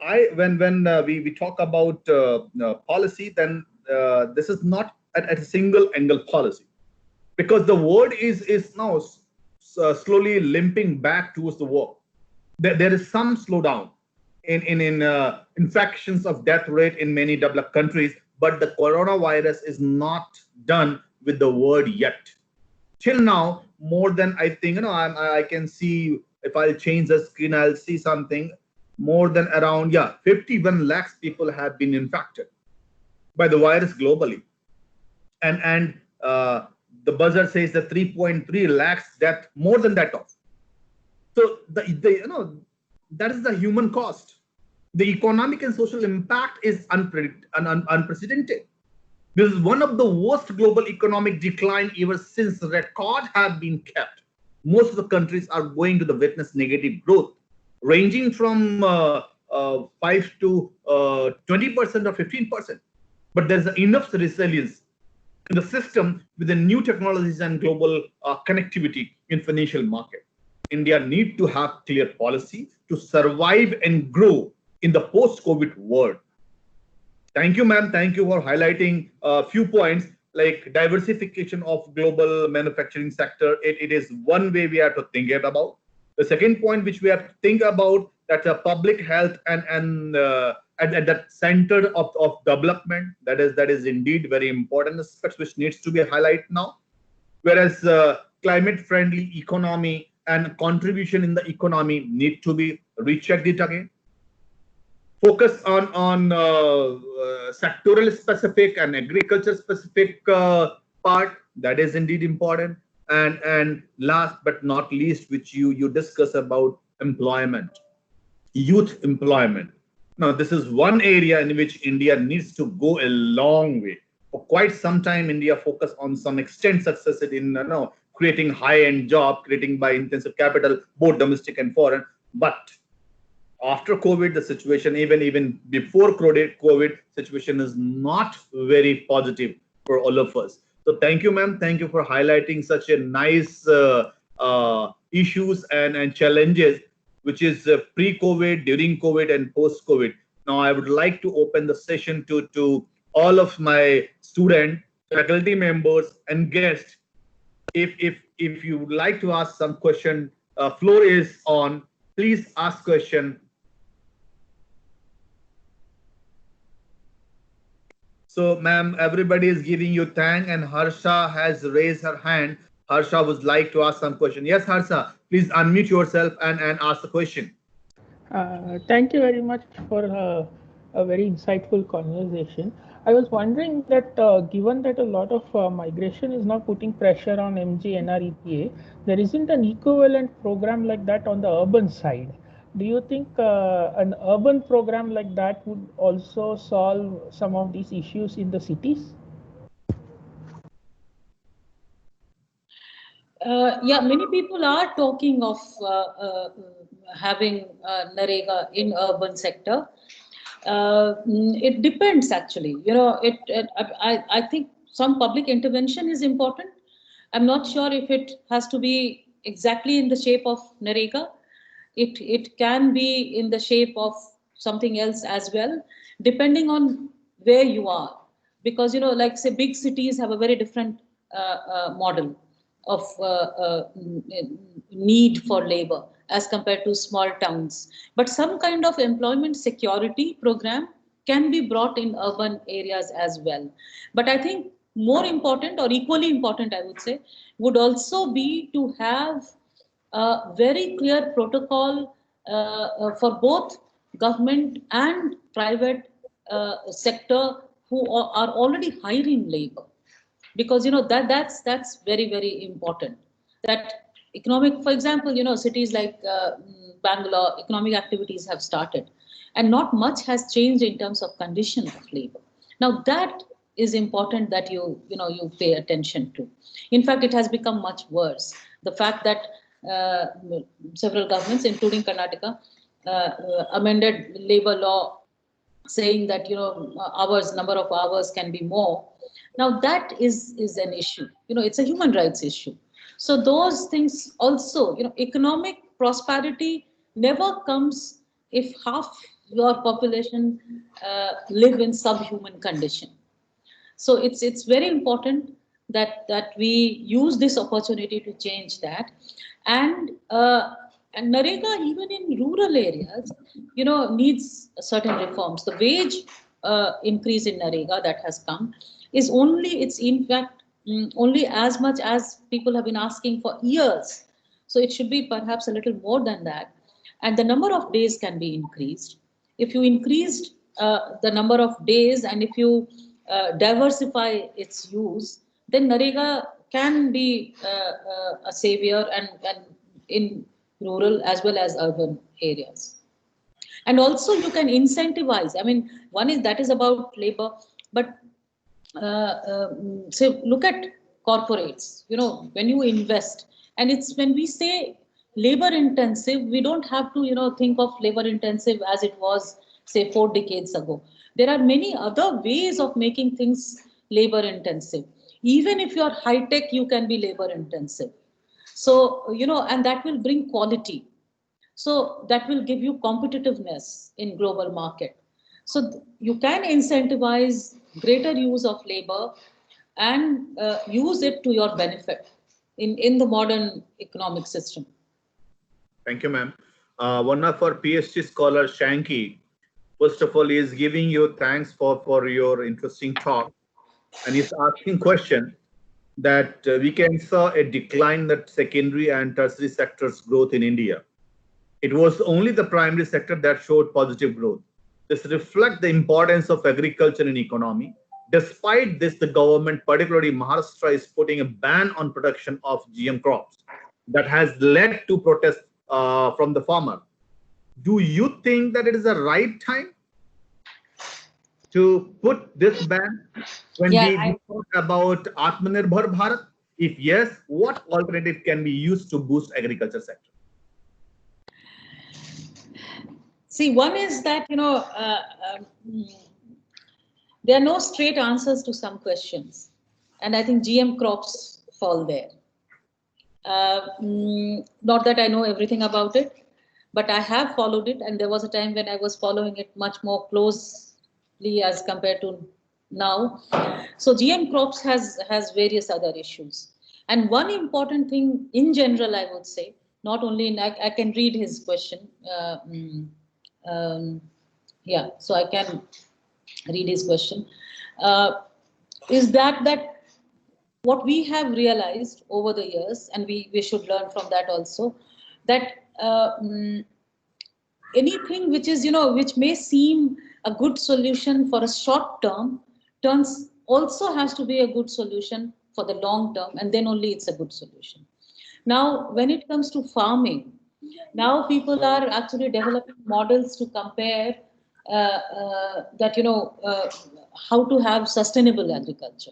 we talk about policy, then this is not at a single angle policy, because the world is now slowly limping back towards the war. There is some slowdown in infections of death rate in many developed countries, but the coronavirus is not done with the world yet. Till now, more than, I think, I can see, if I'll change the screen, I'll see something more than around 51 lakhs people have been infected by the virus globally, and the buzzer says that 3.3 lakhs death, more than that of. So that is the human cost. The economic and social impact is unprecedented. This is one of the worst global economic decline ever since record have been kept. Most of the countries are going to the witness negative growth, ranging from 5 to 20% or 15%. But there's enough resilience in the system with the new technologies and global connectivity in financial market. India need to have clear policy to survive and grow in the post-COVID world. Thank you, ma'am. Thank you for highlighting a few points like diversification of global manufacturing sector. It is one way we have to think about. The second point which we have to think about, that public health and at the center of development, that is indeed very important aspect which needs to be highlighted now. Whereas climate-friendly economy and contribution in the economy need to be rechecked it again. Focus on sectoral specific and agriculture specific part, that is indeed important. And last but not least, which you discuss about employment, youth employment. Now, this is one area in which India needs to go a long way. For quite some time, India focused on some extent success in creating high-end job, creating by intensive capital, both domestic and foreign. But after COVID, the situation, even before COVID, situation is not very positive for all of us. So thank you, ma'am. Thank you for highlighting such a nice issues and challenges, which is pre-COVID, during COVID, and post-COVID. Now, I would like to open the session to all of my student, faculty members, and guests. If you would like to ask some question, floor is on. Please ask question. So, ma'am, everybody is giving you thank, and Harsha has raised her hand. Harsha would like to ask some question. Yes, Harsha, please unmute yourself and ask the question. Thank you very much for a very insightful conversation. I was wondering that given that a lot of migration is now putting pressure on MGNREGA, there isn't an equivalent program like that on the urban side. Do you think an urban program like that would also solve some of these issues in the cities? Yeah, many people are talking of having NREGA in urban sector. It depends actually. I think some public intervention is important. I'm not sure if it has to be exactly in the shape of NREGA. It can be in the shape of something else as well, depending on where you are. Because, like say big cities have a very different model of need for labor as compared to small towns. But some kind of employment security program can be brought in urban areas as well. But I think more important or equally important, I would say, would also be to have a very clear protocol for both government and private sector who are already hiring labor, because that's very important. That economic, for example, cities like Bangalore, economic activities have started and not much has changed in terms of condition of labor. Now that is important that you pay attention to. In fact, it has become much worse. The fact that uh, several governments including Karnataka amended labor law saying that hours, number of hours can be more. Now that is an issue. It's a human rights issue. So those things also, economic prosperity never comes if half your population live in subhuman condition. So it's very important that we use this opportunity to change that. And uh, and NREGA, even in rural areas, needs certain reforms. The wage increase in NREGA that has come is only, it's in fact only as much as people have been asking for years. So it should be perhaps a little more than that. And the number of days can be increased. If you increased the number of days, and if you diversify its use, then NREGA can be a savior and in rural as well as urban areas. And also you can incentivize. I mean, one is that is about labor, but so look at corporates. When you invest, and it's when we say labor intensive, we don't have to think of labor intensive as it was say 4 decades ago. There are many other ways of making things labor intensive. Even if you're high tech, you can be labor intensive. So and that will bring quality, so that will give you competitiveness in global market. So you can incentivize greater use of labor and use it to your benefit in the modern economic system. Thank you, ma'am. One of our PhD scholar, Shanky, first of all, is giving you thanks for your interesting talk. And he's asking question that we can saw a decline that secondary and tertiary sectors growth in India. It was only the primary sector that showed positive growth. This reflects the importance of agriculture in economy. Despite this, the government, particularly Maharashtra, is putting a ban on production of GM crops. That has led to protests from the farmer. Do you think that it is the right time to put this ban when we talk about Atmanirbhar Bharat? If yes, what alternative can be used to boost agriculture sector? See, one is that there are no straight answers to some questions, and I think GM crops fall there. Not that I know everything about it, but I have followed it, and there was a time when I was following it much more closely as compared to now. So GM crops has various other issues, and one important thing in general, I would say, not only in I can read his question. Yeah, so I can read his question. Is that what we have realized over the years, and we should learn from that also, that anything which is, which may seem a good solution for a short term, turns also has to be a good solution for the long term, and then only it's a good solution. Now, when it comes to farming, now people are actually developing models to compare that, how to have sustainable agriculture.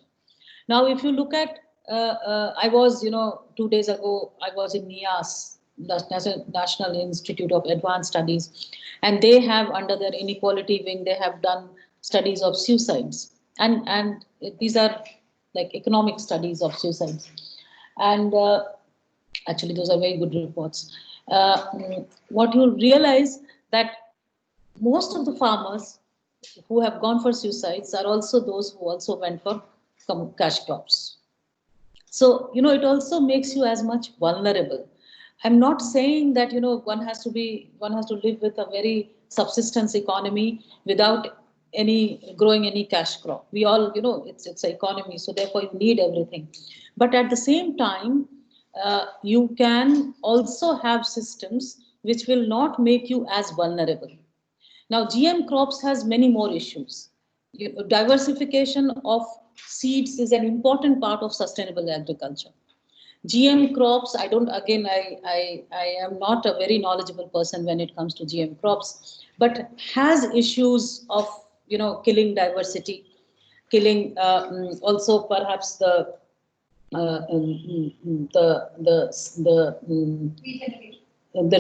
Now, if you look at, I was, 2 days ago, I was in NIAS, the National Institute of Advanced Studies, and they have, under their inequality wing, they have done studies of suicides, and these are like economic studies of suicides, and actually those are very good reports. What you realize that most of the farmers who have gone for suicides are also those who also went for cash crops. So, it also makes you as much vulnerable. I'm not saying that, one has to live with a very subsistence economy without growing any cash crop. We all, it's an economy, so therefore you need everything. But at the same time, you can also have systems which will not make you as vulnerable. Now, GM crops has many more issues. Diversification of seeds is an important part of sustainable agriculture. GM crops, I am not a very knowledgeable person when it comes to GM crops, but has issues of, killing diversity, killing also perhaps the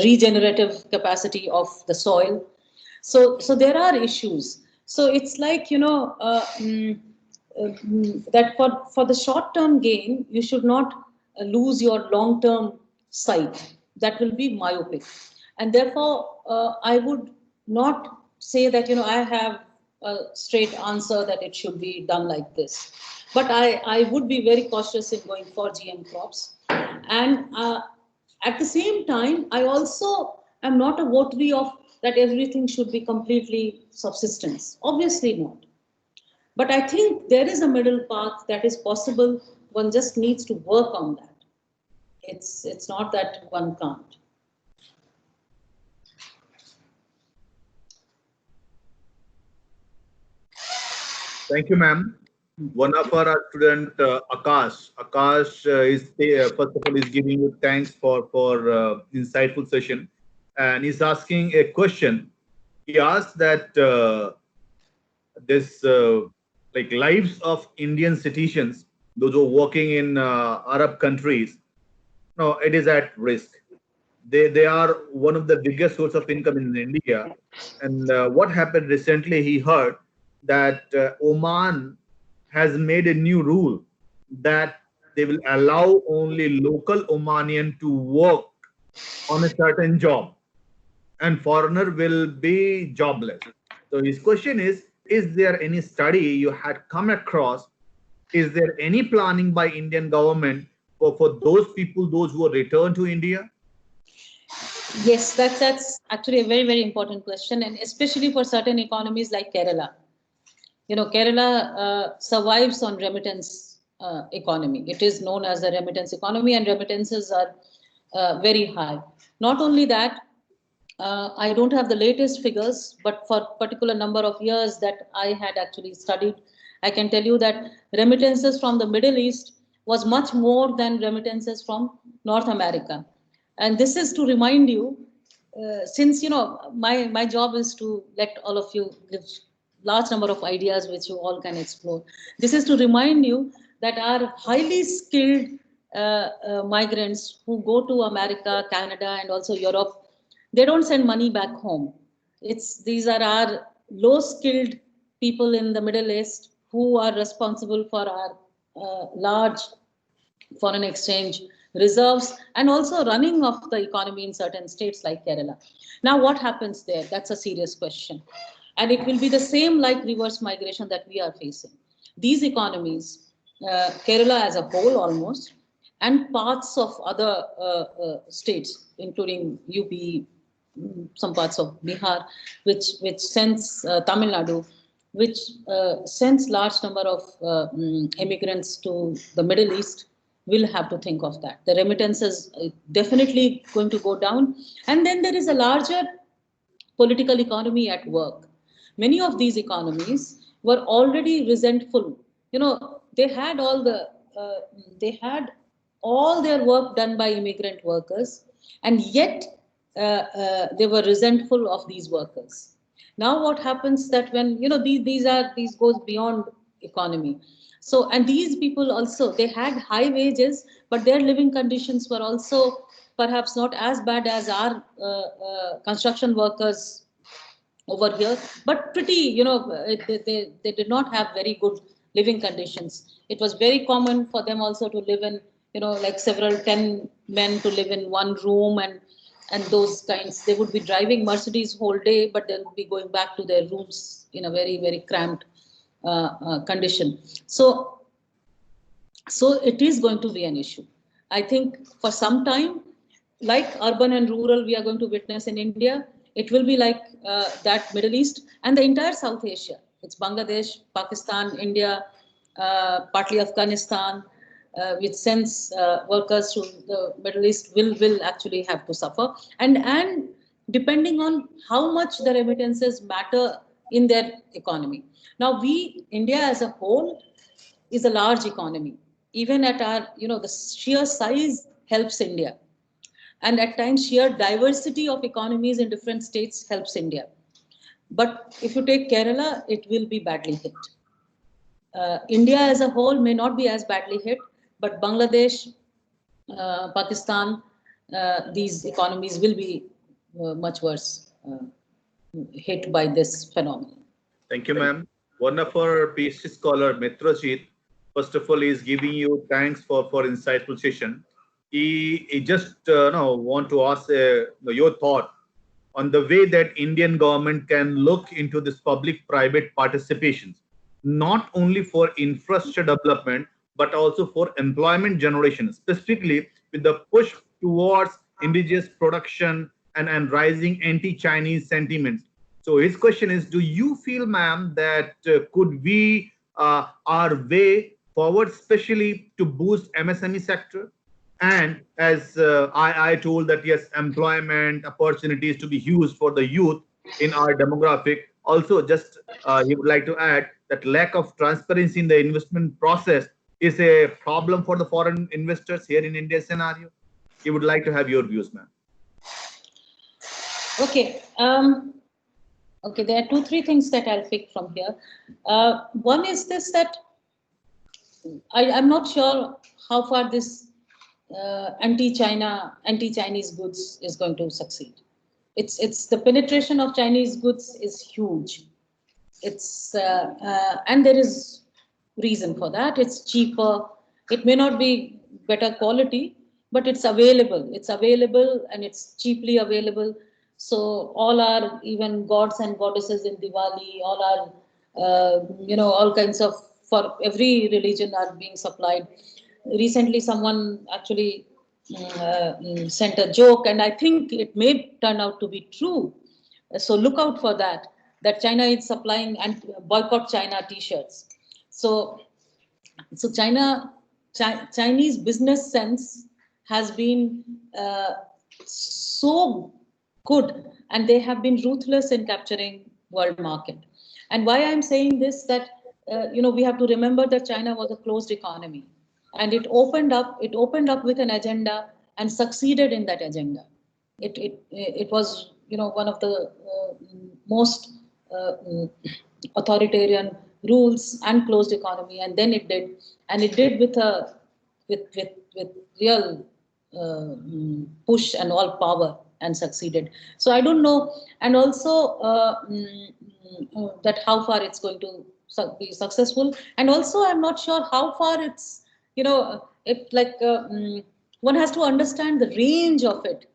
regenerative capacity of the soil. So there are issues. So it's like, that for the short term gain, you should not lose your long term sight. That will be myopic. And therefore, I would not say that, I have a straight answer that it should be done like this. But I would be very cautious in going for GM crops. And at the same time, I also am not a votary of that everything should be completely subsistence. Obviously not. But I think there is a middle path that is possible. One just needs to work on that. It's not that one can't. Thank you, ma'am. One of our student, Akash is first of all is giving you thanks for insightful session, and he's asking a question. He asked that this like lives of Indian citizens, those who are working in Arab countries, no, it is at risk. They are one of the biggest source of income in India. And what happened recently, he heard that Oman has made a new rule that they will allow only local Omanian to work on a certain job, and foreigner will be jobless. So his question is there any study you had come across? Is there any planning by Indian government for those people, those who are returned to India? Yes, that's actually a very, very important question, and especially for certain economies like Kerala. Kerala survives on remittance economy. It is known as the remittance economy, and remittances are very high. Not only that, I don't have the latest figures, but for particular number of years that I had actually studied, I can tell you that remittances from the Middle East was much more than remittances from North America. And this is to remind you, since, my job is to let all of you give large number of ideas which you all can explore. This is to remind you that our highly skilled migrants who go to America, Canada, and also Europe, they don't send money back home. These are our low-skilled people in the Middle East who are responsible for our large foreign exchange reserves and also running of the economy in certain states like Kerala. Now, what happens there? That's a serious question. And it will be the same like reverse migration that we are facing. These economies, Kerala as a whole almost, and parts of other states, including UP, some parts of Bihar, which sends Tamil Nadu, which sends large number of immigrants to the Middle East, will have to think of that. The remittances definitely going to go down. And then there is a larger political economy at work. Many of these economies were already resentful. They had they had all their work done by immigrant workers, and yet they were resentful of these workers. Now what happens that when these goes beyond economy. So, and these people also, they had high wages, but their living conditions were also perhaps not as bad as our construction workers over here, but pretty, they did not have very good living conditions. It was very common for them also to live in, like several 10 men to live in one room, and those kinds. They would be driving Mercedes whole day, but they'll be going back to their rooms in a very, very cramped condition. So it is going to be an issue. I think for some time, like urban and rural, we are going to witness in India. It will be like that Middle East and the entire South Asia. It's Bangladesh, Pakistan, India, partly Afghanistan, which sends workers to the Middle East will actually have to suffer. And depending on how much the remittances matter in their economy. Now, India as a whole is a large economy. Even at our, the sheer size helps India. And at times, sheer diversity of economies in different states helps India. But if you take Kerala, it will be badly hit. India as a whole may not be as badly hit, but Bangladesh, Pakistan, these economies will be much worse hit by this phenomenon. Thank you, ma'am. One of our PhD scholar, Mitrajit, first of all, is giving you thanks for insightful session. He just want to ask your thought on the way that Indian government can look into this public-private participations, not only for infrastructure development, but also for employment generation, specifically with the push towards indigenous production and rising anti-Chinese sentiments. So his question is, do you feel, ma'am, that could we our way forward, especially to boost MSME sector? And as I told that, yes, employment opportunities to be used for the youth in our demographic. Also, just he would like to add that lack of transparency in the investment process is a problem for the foreign investors here in India scenario. He would like to have your views, ma'am. Okay. Okay, there are 2-3 things that I'll pick from here. One is this, that I'm not sure how far this anti-Chinese goods is going to succeed. It's the penetration of Chinese goods is huge. It's and there is reason for that. It's cheaper. It may not be better quality, but it's available. It's available and it's cheaply available. So all our even gods and goddesses in Diwali, all our all kinds of, for every religion are being supplied. Recently, someone actually sent a joke, and I think it may turn out to be true. So look out for that. That China is supplying and boycott China T-shirts. So Chinese business sense has been so good, and they have been ruthless in capturing world market. And why I'm saying this, that we have to remember that China was a closed economy, and it opened up with an agenda and succeeded in that agenda. It was one of the most authoritarian rules and closed economy, and then it did with real push and all power, and succeeded. So I don't know, and also that how far it's going to be successful, and also I'm not sure how far it's one has to understand the range of it,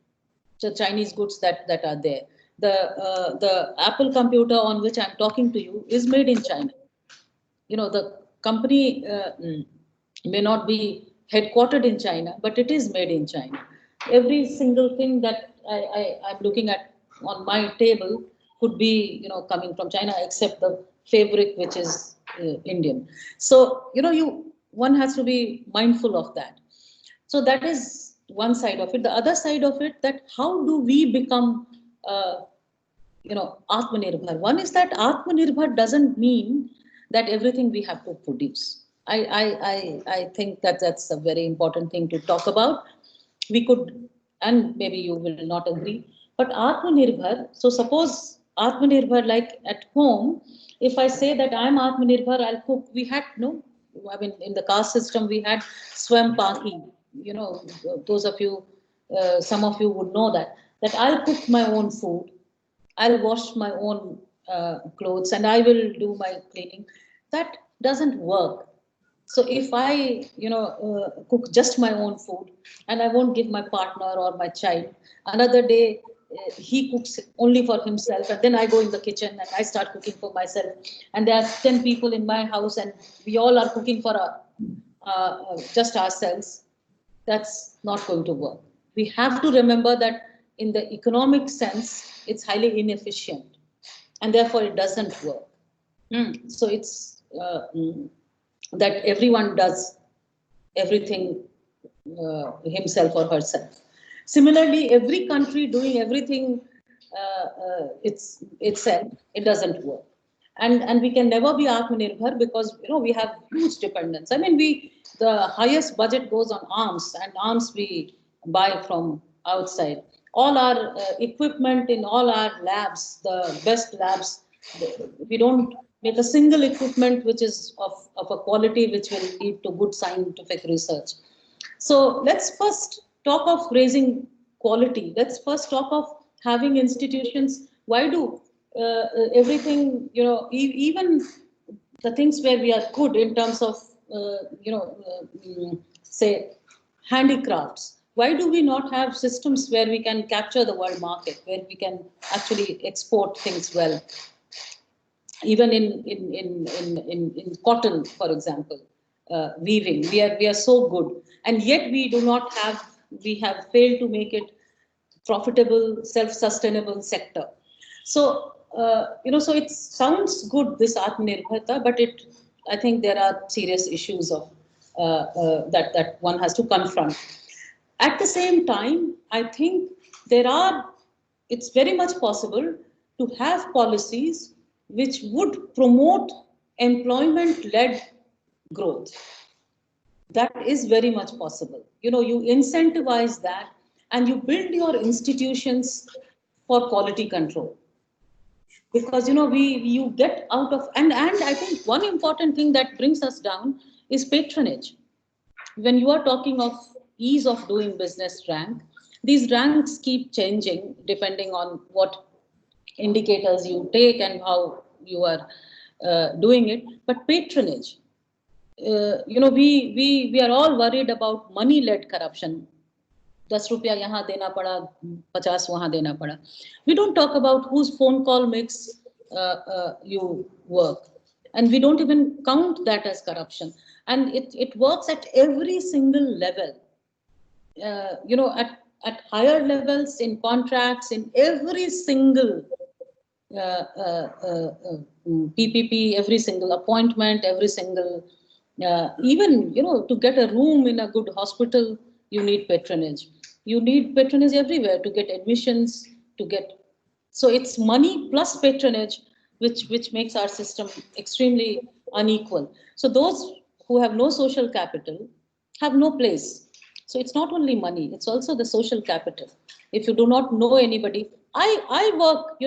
the Chinese goods that are there. The Apple computer on which I'm talking to you is made in China. The company may not be headquartered in China, but it is made in China. Every single thing that I'm looking at on my table could be coming from China, except the fabric which is Indian. So, one has to be mindful of that. So that is one side of it. The other side of it, that how do we become, Atmanirbhar? One is that Atmanirbhar doesn't mean that everything we have to produce. I think that that's a very important thing to talk about. We could, and maybe you will not agree, but Atmanirbhar, so suppose Atmanirbhar, like at home, if I say that I'm Atmanirbhar, I'll cook. We had, in the caste system, we had Swam Paki. Those of you, some of you would know that I'll cook my own food, I'll wash my own clothes, and I will do my cleaning. That doesn't work. So if I, cook just my own food and I won't give my partner or my child, another day he cooks only for himself, and then I go in the kitchen and I start cooking for myself. And there are 10 people in my house and we all are cooking for just ourselves. That's not going to work. We have to remember that in the economic sense, it's highly inefficient and therefore it doesn't work. So it's that everyone does everything himself or herself. Similarly, every country doing everything itself, it doesn't work. And we can never be Atmanirbhar because we have huge dependence. I mean, the highest budget goes on arms, and arms we buy from outside. All our equipment in all our labs, the best labs, we don't make a single equipment which is of a quality which will lead to good scientific research. So let's first talk of raising quality. Let's first talk of having institutions. Why do everything, even the things where we are good in terms of, say, handicrafts, why do we not have systems where we can capture the world market, where we can actually export things well? Even in cotton, for example, weaving, we are so good, and yet we have failed to make it profitable, self-sustainable sector. So so it sounds good, this Atmanirbharta, but I think there are serious issues of that one has to confront. At the same time, I think it's very much possible to have policies which would promote employment-led growth. That is very much possible. You incentivize that and you build your institutions for quality control. Because, you get out of, and I think one important thing that brings us down is patronage. When you are talking of ease of doing business rank, these ranks keep changing depending on what indicators you take and how you are doing it. But patronage, we are all worried about money-led corruption. 10 rupiya yahan dena pada, 50 wahan dena pada. We don't talk about whose phone call makes you work, and we don't even count that as corruption. And it works at every single level. At higher levels, in contracts, in every single PPP, every single appointment, every single, even, to get a room in a good hospital, you need patronage. You need patronage everywhere to get admissions, so it's money plus patronage, which makes our system extremely unequal. So those who have no social capital have no place. So it's not only money, it's also the social capital. If you do not know anybody, I work,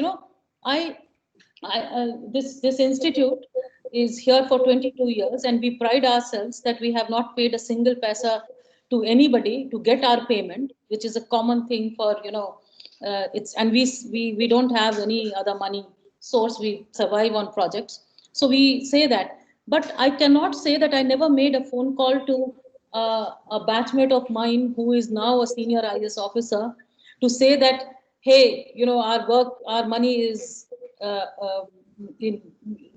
this institute is here for 22 years, and we pride ourselves that we have not paid a single paisa to anybody to get our payment, which is a common thing for, and we don't have any other money source. We survive on projects. So we say that, but I cannot say that I never made a phone call to a batchmate of mine who is now a senior IAS officer to say that, hey, our money is in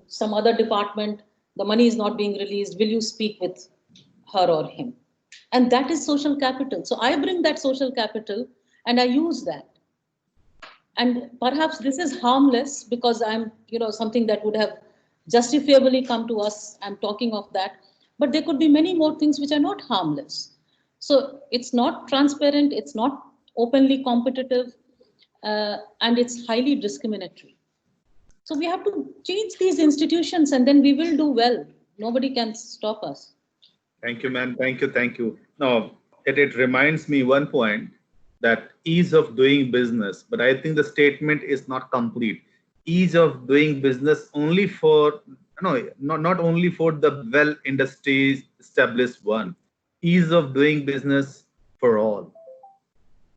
some other department, the money is not being released, will you speak with her or him? And that is social capital. So I bring that social capital and I use that. And perhaps this is harmless because I'm, something that would have justifiably come to us. I'm talking of that. But there could be many more things which are not harmless. So it's not transparent, it's not openly competitive, and it's highly discriminatory. So we have to change these institutions and then we will do well. Nobody can stop us. Thank you, ma'am. Thank you. Thank you. Now, it reminds me one point, that ease of doing business, but I think the statement is not complete. Ease of doing business only for, no, not only for the well industries established one. Ease of doing business for all.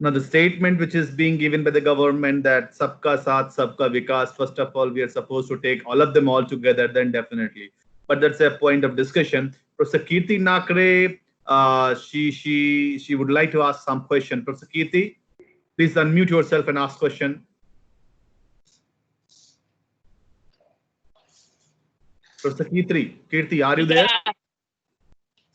Now, the statement which is being given by the government, that sabka saath, sabka vikas, first of all, we are supposed to take all of them all together, then definitely. But that's a point of discussion. Professor Kirti Nakre, she would like to ask some question. Professor Kirti, please unmute yourself and ask question. Professor Kirti, are you there?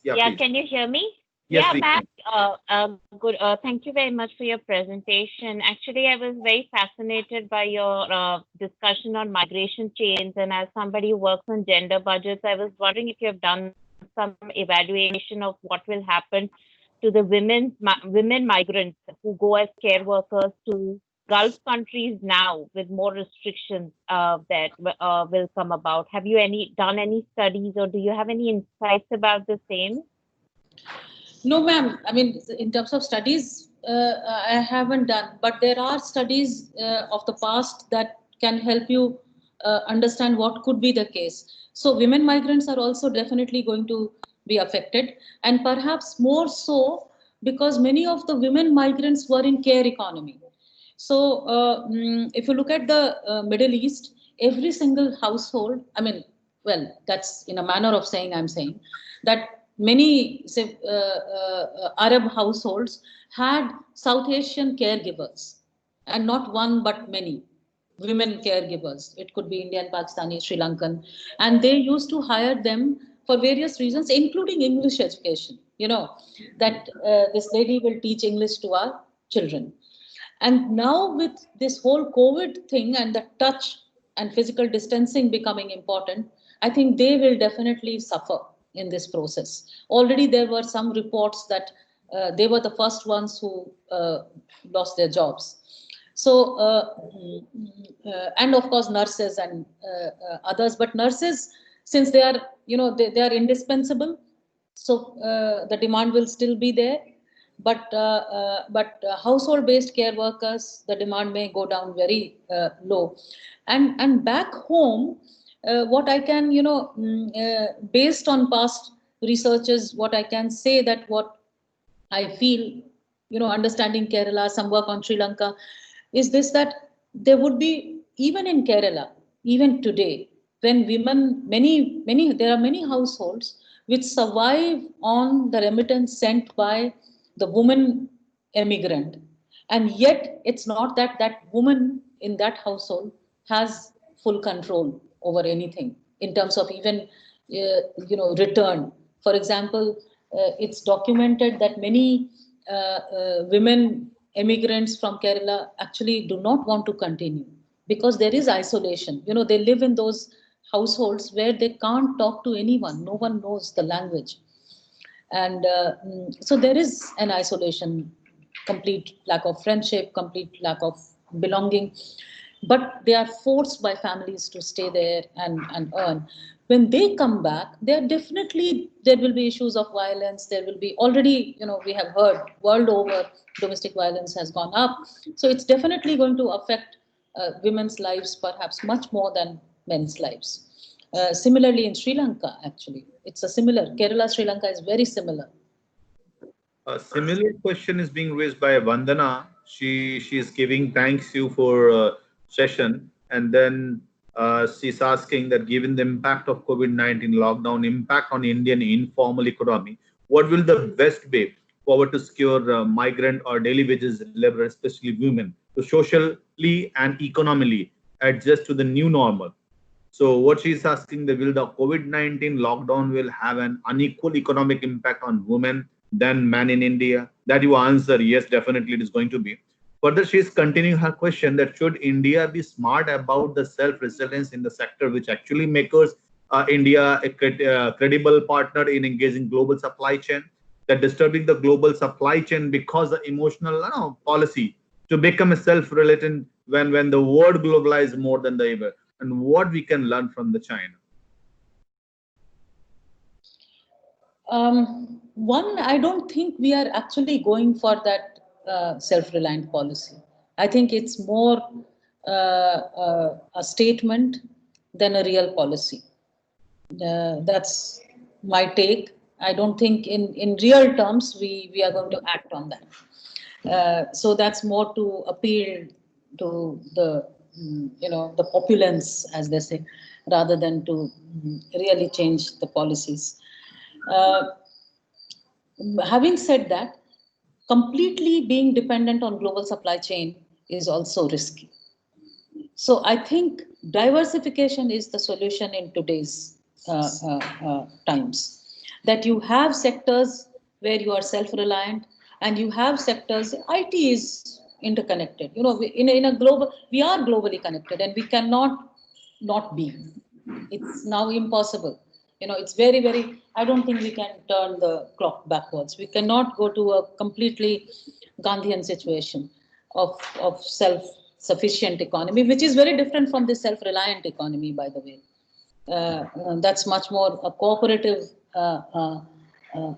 Yeah, can you hear me? Yes, yeah, Matt, good. Thank you very much for your presentation. Actually, I was very fascinated by your discussion on migration chains. And as somebody who works on gender budgets, I was wondering if you have done some evaluation of what will happen to the women migrants who go as care workers to Gulf countries now, with more restrictions that will come about. Have you done any studies, or do you have any insights about the same? No, ma'am. I mean, in terms of studies, I haven't done, but there are studies of the past that can help you understand what could be the case. So women migrants are also definitely going to be affected, and perhaps more so because many of the women migrants were in care economy. So if you look at the Middle East, every single household, I mean, well, that's in a manner of saying, I'm saying that many say, Arab households had South Asian caregivers, and not one but many women caregivers. It could be Indian, Pakistani, Sri Lankan, and they used to hire them for various reasons, including English education. You know, that this lady will teach English to our children. And now with this whole COVID thing and the touch and physical distancing becoming important, I think they will definitely suffer in this process. Already there were some reports that they were the first ones who lost their jobs. So, and of course, nurses and others, but nurses, since they are, you know, they are indispensable, so the demand will still be there. But household-based care workers, the demand may go down very low. And back home, what I can, you know, based on past researches, what I can say that what I feel, you know, understanding Kerala, some work on Sri Lanka, is this, that there would be, even in Kerala, even today, when women, there are many households which survive on the remittance sent by the woman emigrant. And yet it's not that that woman in that household has full control over anything in terms of even, you know, return. For example, it's documented that many women immigrants from Kerala actually do not want to continue because there is isolation. You know, they live in those households where they can't talk to anyone. No one knows the language. And so there is an isolation, complete lack of friendship, complete lack of belonging. But they are forced by families to stay there and earn. When they come back, there will be issues of violence. There will be, already, you know, we have heard world over, domestic violence has gone up. So it's definitely going to affect women's lives perhaps much more than men's lives. Similarly in Sri Lanka, actually, it's a similar, Kerala, Sri Lanka is very similar. A similar question is being raised by Vandana. She is giving thanks you for session, and then she's asking that given the impact of COVID-19 lockdown, impact on Indian informal economy, what will the best way forward to secure migrant or daily wages labor, especially women, to socially and economically adjust to the new normal? So what she's asking, that will the COVID-19 lockdown will have an unequal economic impact on women than men in India? That you answer, yes, definitely it is going to be. Further, she is continuing her question that should India be smart about the self-resilience in the sector, which actually makes India a credible partner in engaging global supply chain, that disturbing the global supply chain because the emotional policy to become a self-reliant when the world globalized more than the ever, and what we can learn from the China. One, I don't think we are actually going for that self-reliant policy. I think it's more a statement than a real policy. That's my take. I don't think in real terms we are going to act on that. So that's more to appeal to the the populace, as they say, rather than to really change the policies. Uh, Having said that, completely being dependent on global supply chain is also risky. So I think diversification is the solution in today's times. That you have sectors where you are self-reliant, and you have sectors. IT is interconnected. In a global, we are globally connected, and we cannot not be. It's now impossible. It's very, very. I don't think we can turn the clock backwards. We cannot go to a completely Gandhian situation of self-sufficient economy, which is very different from the self-reliant economy, by the way. That's much more a cooperative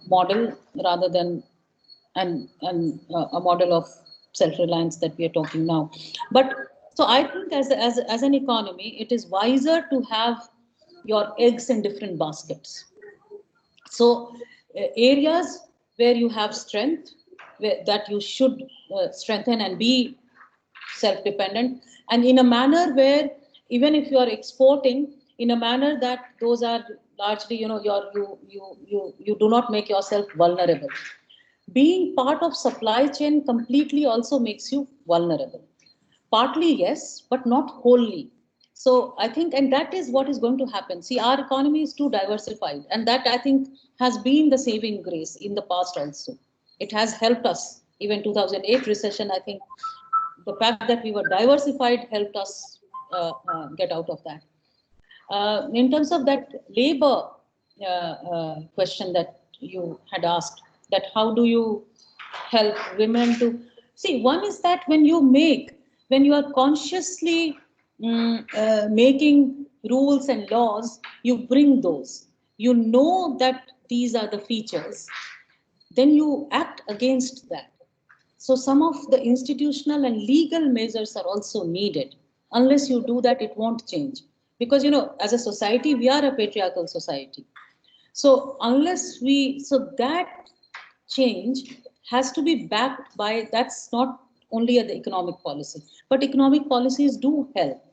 model rather than a model of self-reliance that we are talking now. But so I think as an economy, it is wiser to have your eggs in different baskets. So areas where you have strength, that you should strengthen and be self-dependent, and in a manner where even if you are exporting, in a manner that those are largely, you do not make yourself vulnerable. Being part of supply chain completely also makes you vulnerable. Partly, yes, but not wholly. So I think, and that is what is going to happen. See, our economy is too diversified, and that I think has been the saving grace in the past also. It has helped us. Even 2008 recession, I think the fact that we were diversified helped us get out of that. In terms of that labor question that you had asked, that how do you help women to see? One is that when you are consciously making rules and laws, you bring those. You know that these are the features, then you act against that. So some of the institutional and legal measures are also needed. Unless you do that, it won't change. Because, as a society, we are a patriarchal society. So so that change has to be backed by, that's not only the economic policy, but economic policies do help.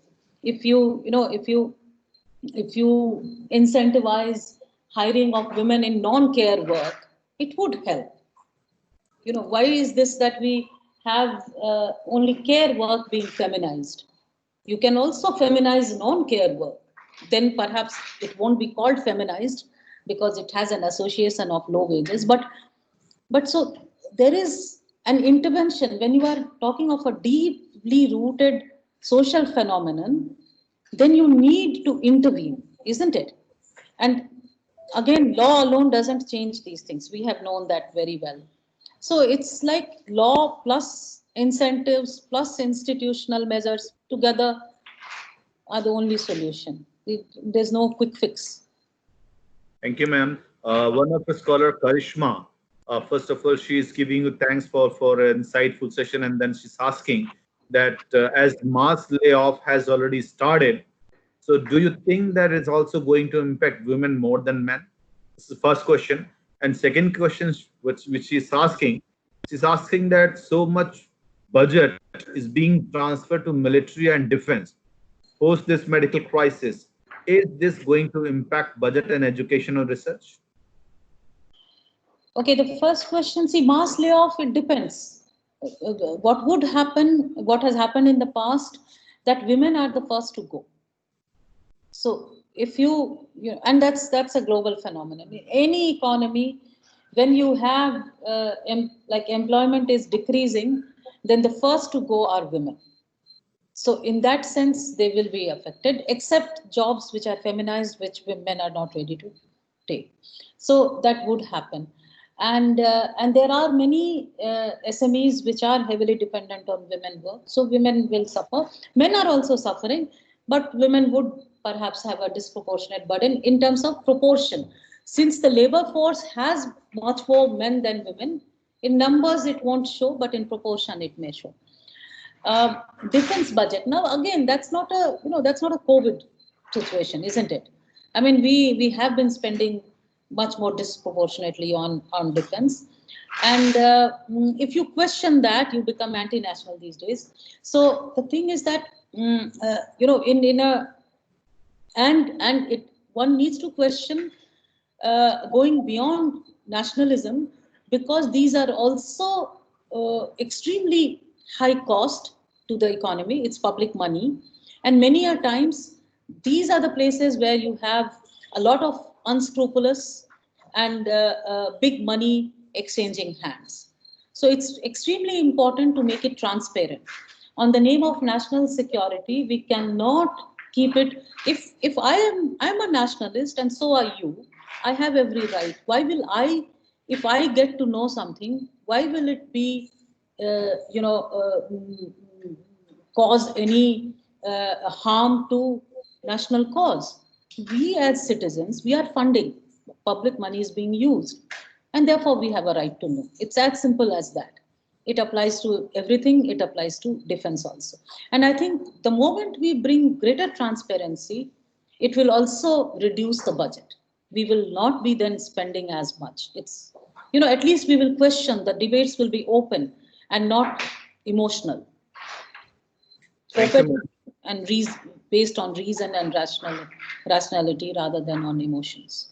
If you incentivize hiring of women in non-care work, it would help. Why is this that we have only care work being feminized? You can also feminize non-care work. Then perhaps it won't be called feminized because it has an association of low wages. But so there is an intervention when you are talking of a deeply rooted social phenomenon, then you need to intervene, isn't it? And again, law alone doesn't change these things. We have known that very well. So it's like law plus incentives plus institutional measures together are the only solution. There's no quick fix. Thank you, ma'am. One of the scholar, Karishma, first of all, she is giving you thanks for an insightful session, and then she's asking that as mass layoff has already started, so do you think that it's also going to impact women more than men? This is the first question. And second question, which she's asking that so much budget is being transferred to military and defense post this medical crisis. Is this going to impact budget and educational research? Okay, the first question, see, mass layoff, it depends. What would happen, what has happened in the past, that women are the first to go. So if and that's a global phenomenon. In any economy, when you have like employment is decreasing, then the first to go are women. So in that sense, they will be affected, except jobs which are feminized, which women are not ready to take. So that would happen. And there are many SMEs which are heavily dependent on women work. So women will suffer. Men are also suffering, but women would perhaps have a disproportionate burden in terms of proportion. Since the labor force has much more men than women, in numbers it won't show, but in proportion it may show. Defense budget. Now, again, that's not a COVID situation, isn't it? I mean, we have been spending much more disproportionately on defense. And if you question that, you become anti-national these days. So the thing is that, one needs to question going beyond nationalism, because these are also extremely high cost to the economy. It's public money, and many a times these are the places where you have a lot of unscrupulous and big money exchanging hands. So it's extremely important to make it transparent. On the name of national security, we cannot keep it. If I'm a nationalist and so are you, I have every right. Why will I, if I get to know something, why will it be cause any harm to national cause? We as citizens, we are funding, public money is being used, and therefore we have a right to know. It's as simple as that. It applies to everything. It applies to defense also. And I think the moment we bring greater transparency, it will also reduce the budget. We will not be then spending as much. It's, at least we will question, the debates will be open and not emotional. Open and based on reason and rationality rather than on emotions.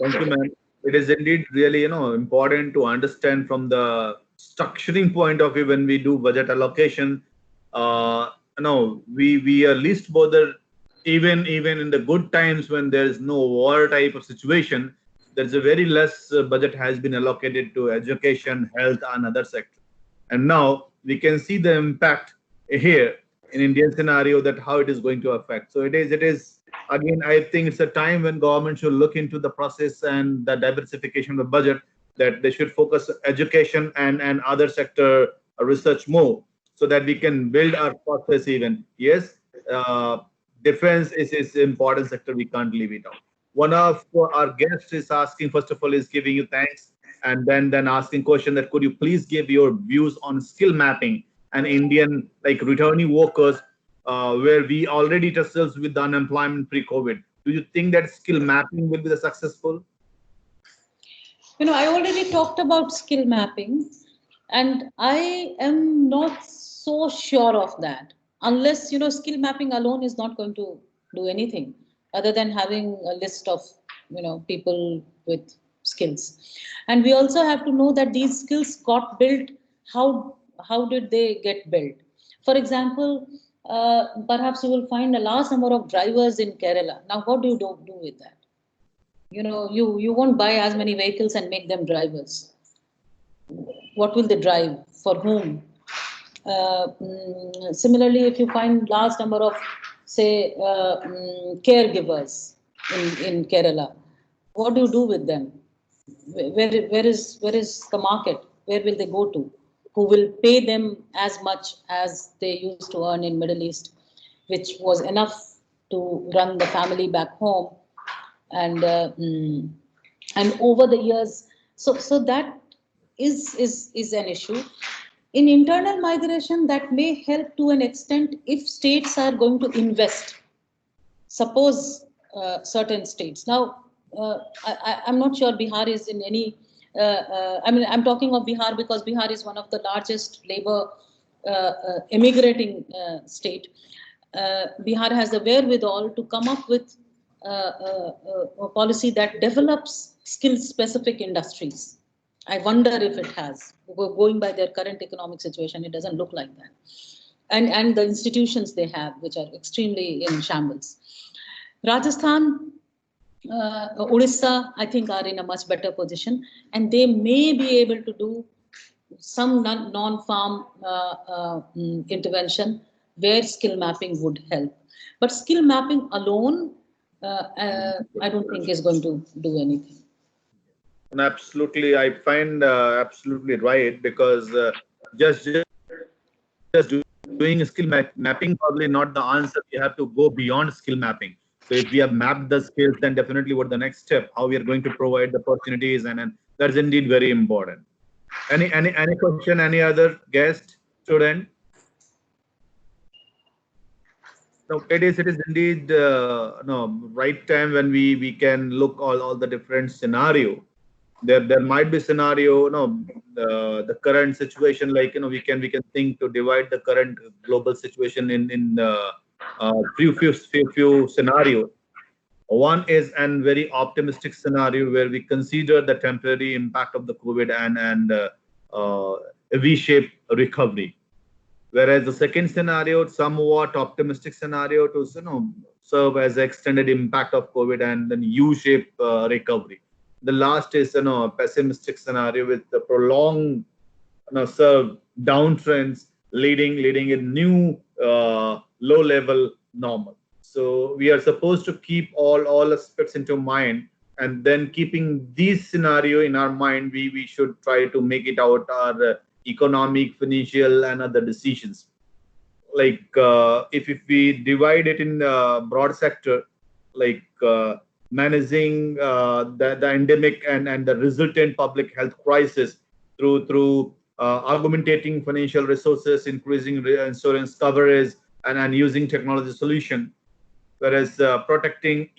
Thank you, ma'am. It is indeed really, important to understand from the structuring point of view when we do budget allocation. We are least bothered even in the good times when there is no war type of situation. There's a very less budget has been allocated to education, health, and other sectors. And now we can see the impact here in Indian scenario, that how it is going to affect. So it is again, I think it's a time when government should look into the process and the diversification of the budget, that they should focus education and other sector research more, so that we can build our process even. Yes, defense is an important sector. We can't leave it out. One of our guests is asking, first of all, is giving you thanks, and then asking question that could you please give your views on skill mapping and Indian returning workers, where we already ourselves with the unemployment pre-COVID. Do you think that skill mapping will be the successful? I already talked about skill mapping, and I am not so sure of that, unless, skill mapping alone is not going to do anything other than having a list of, people with skills. And we also have to know that these skills got built. How did they get built? For example, perhaps you will find a large number of drivers in Kerala. Now, what do you do with that? You won't buy as many vehicles and make them drivers. What will they drive? For whom? Similarly, if you find large number of, say, caregivers in Kerala, what do you do with them? Where is the market? Where will they go to? Who will pay them as much as they used to earn in Middle East, which was enough to run the family back home? And over the years, so that is an issue. In internal migration, that may help to an extent if states are going to invest. Suppose certain states. Now, I'm not sure Bihar is in any. I'm talking of Bihar because Bihar is one of the largest labor immigrating state. Bihar has the wherewithal to come up with a policy that develops skill-specific industries. I wonder if it has. Going by their current economic situation, it doesn't look like that. And the institutions they have, which are extremely in shambles. Rajasthan, Odisha, I think, are in a much better position, and they may be able to do some non-farm intervention where skill mapping would help. But skill mapping alone, I don't think is going to do anything. And absolutely, I find absolutely right, because just doing skill mapping probably not the answer. We have to go beyond skill mapping. So if we have mapped the skills, then definitely what the next step, how we are going to provide the opportunities, and that's indeed very important. Any question? Any other guest, student? No, it is indeed no right time when we can look all the different scenario. There might be scenario, the current situation, like we can think to divide the current global situation in few scenarios. One is an very optimistic scenario where we consider the temporary impact of the COVID and a V-shaped recovery. Whereas the second scenario, somewhat optimistic scenario, to serve as extended impact of COVID and then U-shaped recovery. The last is a pessimistic scenario with the prolonged serve downtrends leading a new low-level normal. So we are supposed to keep all aspects into mind, and then keeping this scenario in our mind, we should try to make it out our economic, financial, and other decisions. Like if we divide it in broad sector, like managing the endemic and the resultant public health crisis through augmenting financial resources, increasing insurance coverage, and using technology solution. Whereas protecting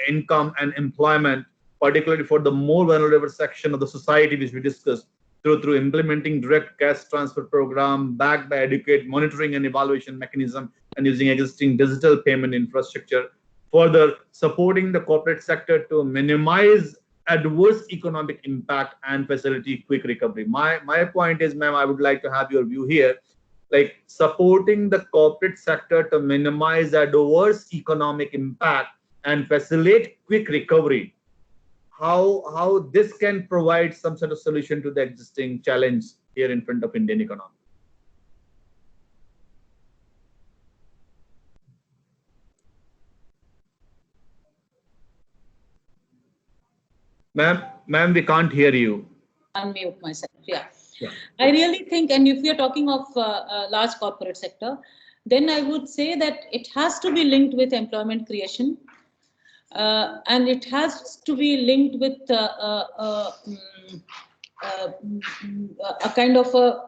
income and employment, particularly for the more vulnerable section of the society, which we discussed, through implementing direct cash transfer program backed by adequate monitoring and evaluation mechanism, and using existing digital payment infrastructure. Further, supporting the corporate sector to minimize adverse economic impact and facilitate quick recovery. My point is, ma'am, I would like to have your view here. Like supporting the corporate sector to minimize adverse economic impact and facilitate quick recovery. How this can provide some sort of solution to the existing challenge here in front of Indian economy. Ma'am, we can't hear you. Unmute myself. Yeah. I really think, and if we are talking of large corporate sector, then I would say that it has to be linked with employment creation, and it has to be linked with a kind of a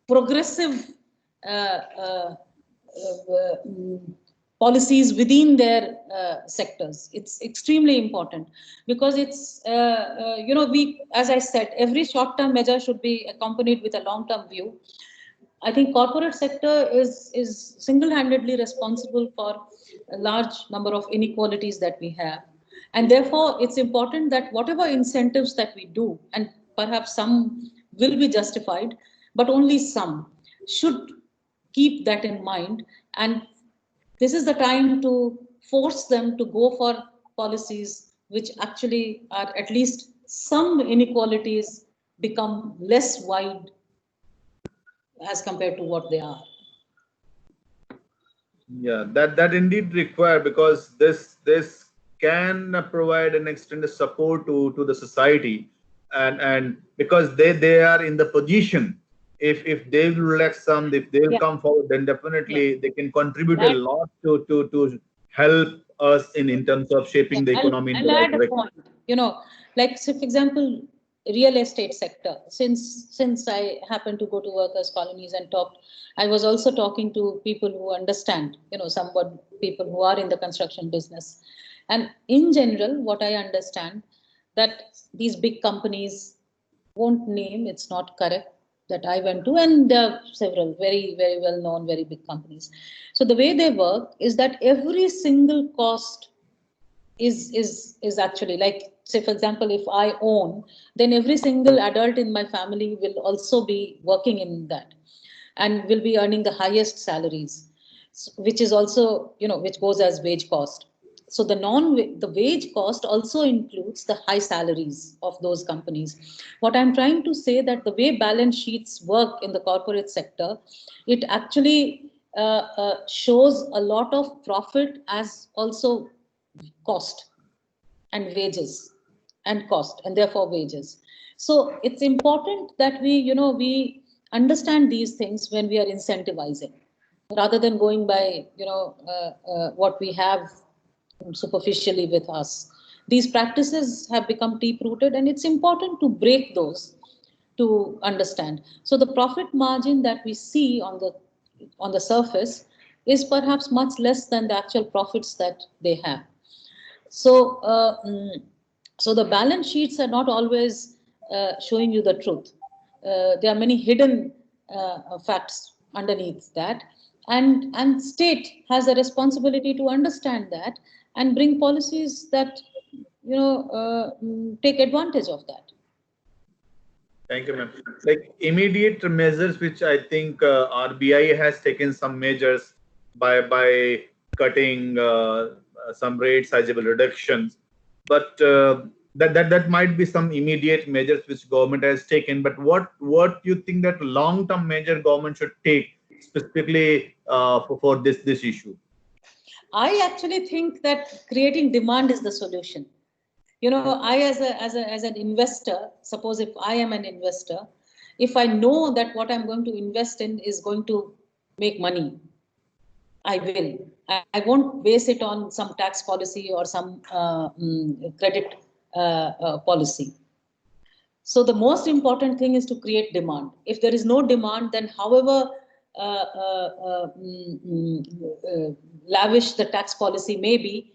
progressive policies within their sectors. It's extremely important, because it's, as I said, every short-term measure should be accompanied with a long-term view. I think corporate sector is single-handedly responsible for a large number of inequalities that we have. And therefore, it's important that whatever incentives that we do, and perhaps some will be justified, but only some should keep that in mind. And this is the time to force them to go for policies which actually are at least some inequalities become less wide as compared to what they are. Yeah, that indeed required, because this can provide an extended support to the society, and because they are in the position, if they will relax some, if they will come forward, then definitely they can contribute a lot to help us in terms of shaping the economy in the right direction. Like, say, for example, real estate sector. Since I happened to go to workers' colonies and talked, I was also talking to people who understand, somewhat people who are in the construction business. And in general, what I understand, that these big companies, won't name, it's not correct, that I went to, and there are several very, very well known, very big companies. So the way they work is that every single cost is actually, like, say, for example, if I own, then every single adult in my family will also be working in that and will be earning the highest salaries, which is also, which goes as wage cost. So the wage cost also includes the high salaries of those companies. What I'm trying to say that the way balance sheets work in the corporate sector, it actually shows a lot of profit as also cost and wages and cost and therefore wages. So it's important that we understand these things when we are incentivizing, rather than going by what we have superficially with us. These practices have become deep rooted, and it's important to break those to understand. So the profit margin that we see on the surface is perhaps much less than the actual profits that they have. So, so the balance sheets are not always showing you the truth. There are many hidden facts underneath that, and state has a responsibility to understand that and bring policies that take advantage of that. Thank you, ma'am. Like immediate measures, which I think RBI has taken some measures by cutting some rate sizable reductions, but that might be some immediate measures which government has taken. But what you think that long-term measure government should take specifically for this issue? I actually think that creating demand is the solution. I as an investor, suppose if I am an investor, if I know that what I'm going to invest in is going to make money, I will. I won't base it on some tax policy or some credit policy. So the most important thing is to create demand. If there is no demand, then however lavish the tax policy may be,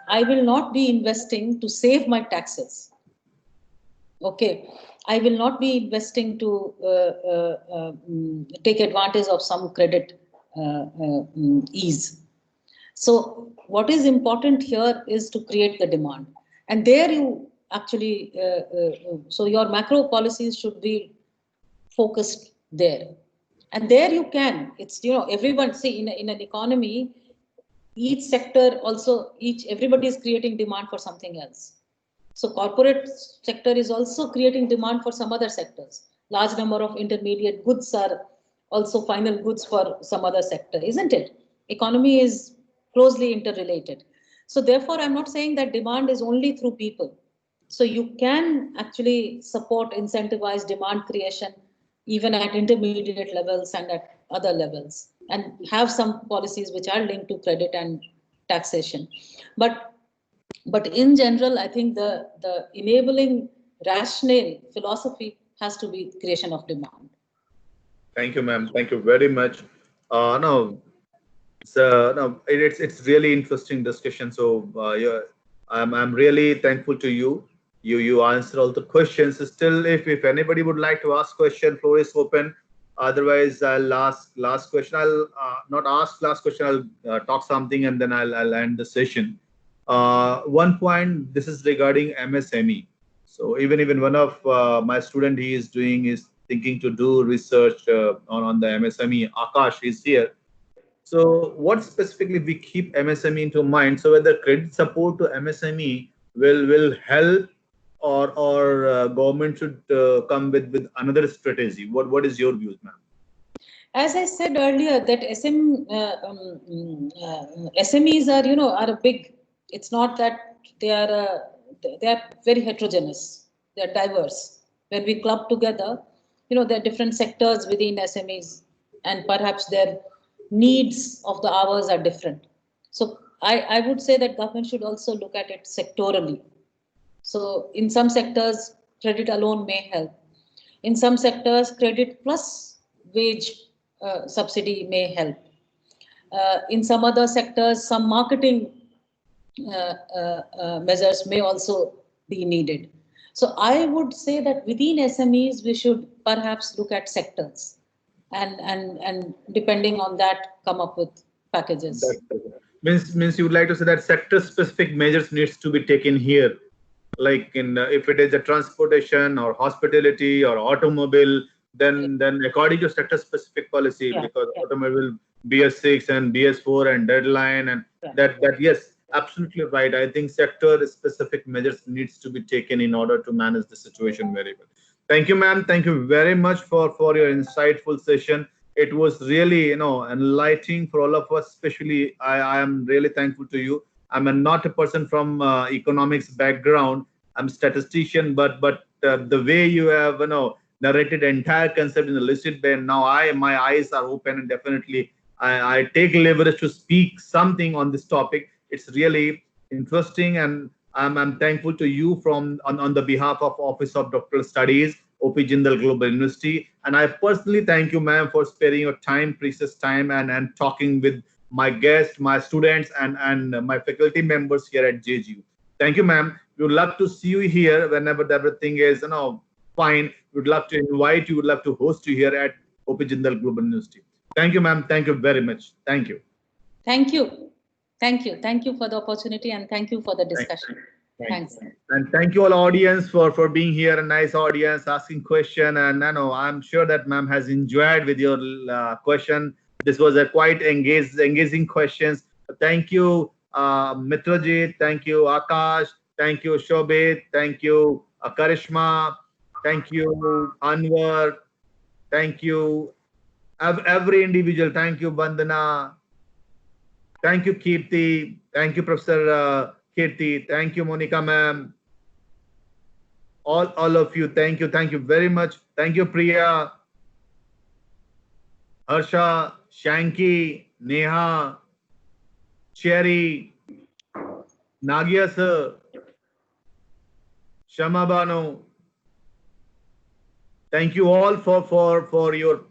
I will not be investing to save my taxes. Okay, I will not be investing to take advantage of some credit ease. So what is important here is to create the demand, and there you actually so your macro policies should be focused there, and there you can. It's everyone see in an economy, each sector also everybody is creating demand for something else. So corporate sector is also creating demand for some other sectors. Large number of intermediate goods are also final goods for some other sector, isn't it? Economy is closely interrelated. So therefore, I'm not saying that demand is only through people. So you can actually support, incentivize demand creation even at intermediate levels and at other levels, and have some policies which are linked to credit and taxation. But in general, I think the enabling rationale philosophy has to be creation of demand. Thank you, ma'am. Thank you very much. No, no, it's really interesting discussion. So yeah, I'm really thankful to you. You answer all the questions. Still, if anybody would like to ask question, floor is open. Otherwise, I'll ask last question. I'll not ask last question. I'll talk something and then I'll end the session. One point. This is regarding MSME. So even one of my student, he is thinking to do research on the MSME. Akash is here. So what specifically we keep MSME into mind? So whether credit support to MSME will help, or government should come with another strategy. What is your views, ma'am? As I said earlier, that SMEs are a big. It's not that they are very heterogeneous. They are diverse. When we club together, there are different sectors within SMEs, and perhaps their needs of the hours are different. So I would say that government should also look at it sectorally. So in some sectors, credit alone may help. In some sectors, credit plus wage subsidy may help. In some other sectors, some marketing measures may also be needed. So I would say that within SMEs, we should perhaps look at sectors, and depending on that, come up with packages. Means you would like to say that sector specific measures needs to be taken here, like in if it is a transportation or hospitality or automobile, then according to sector specific policy, because automobile BS6 and BS4 and deadline, and that yes, absolutely right. I think sector-specific measures needs to be taken in order to manage the situation very well. Thank you, ma'am. Thank you very much for your insightful session. It was really, enlightening for all of us. Especially, I am really thankful to you. I'm not a person from economics background. I'm a statistician, but the way you have, narrated the entire concept in the listed ban, now my eyes are open, and definitely I take leverage to speak something on this topic. It's really interesting, and I'm thankful to you on the behalf of Office of Doctoral Studies, OP Jindal Global University. And I personally thank you, ma'am, for sparing your time, precious time, and talking with my guests, my students, and my faculty members here at JGU. Thank you, ma'am. We would love to see you here whenever everything is, fine. We would love to invite you. We would love to host you here at OP Jindal Global University. Thank you, ma'am. Thank you very much. Thank you. Thank you. Thank you. Thank you for the opportunity, and thank you for the discussion. Thanks. And thank you all audience for being here. A nice audience asking question, and I'm sure that ma'am has enjoyed with your question. This was a quite engaging questions. Thank you, Mitrajit. Thank you, Akash. Thank you, Shobit. Thank you, Karishma. Thank you, Anwar. Thank you, every individual. Thank you, Bandana. Thank you, Kirti. Thank you, Professor Kirti. Thank you, Monica ma'am. All of you. Thank you. Thank you very much. Thank you, Priya, Harsha, Shanky, Neha, Cherry, Nagia sir, Shama Banu. Thank you all for your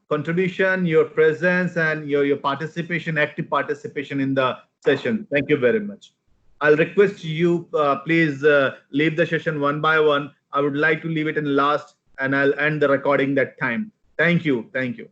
contribution, your presence, and your participation, active participation in the session. Thank you very much. I'll request you, please leave the session one by one. I would like to leave it in last, and I'll end the recording that time. Thank you. Thank you.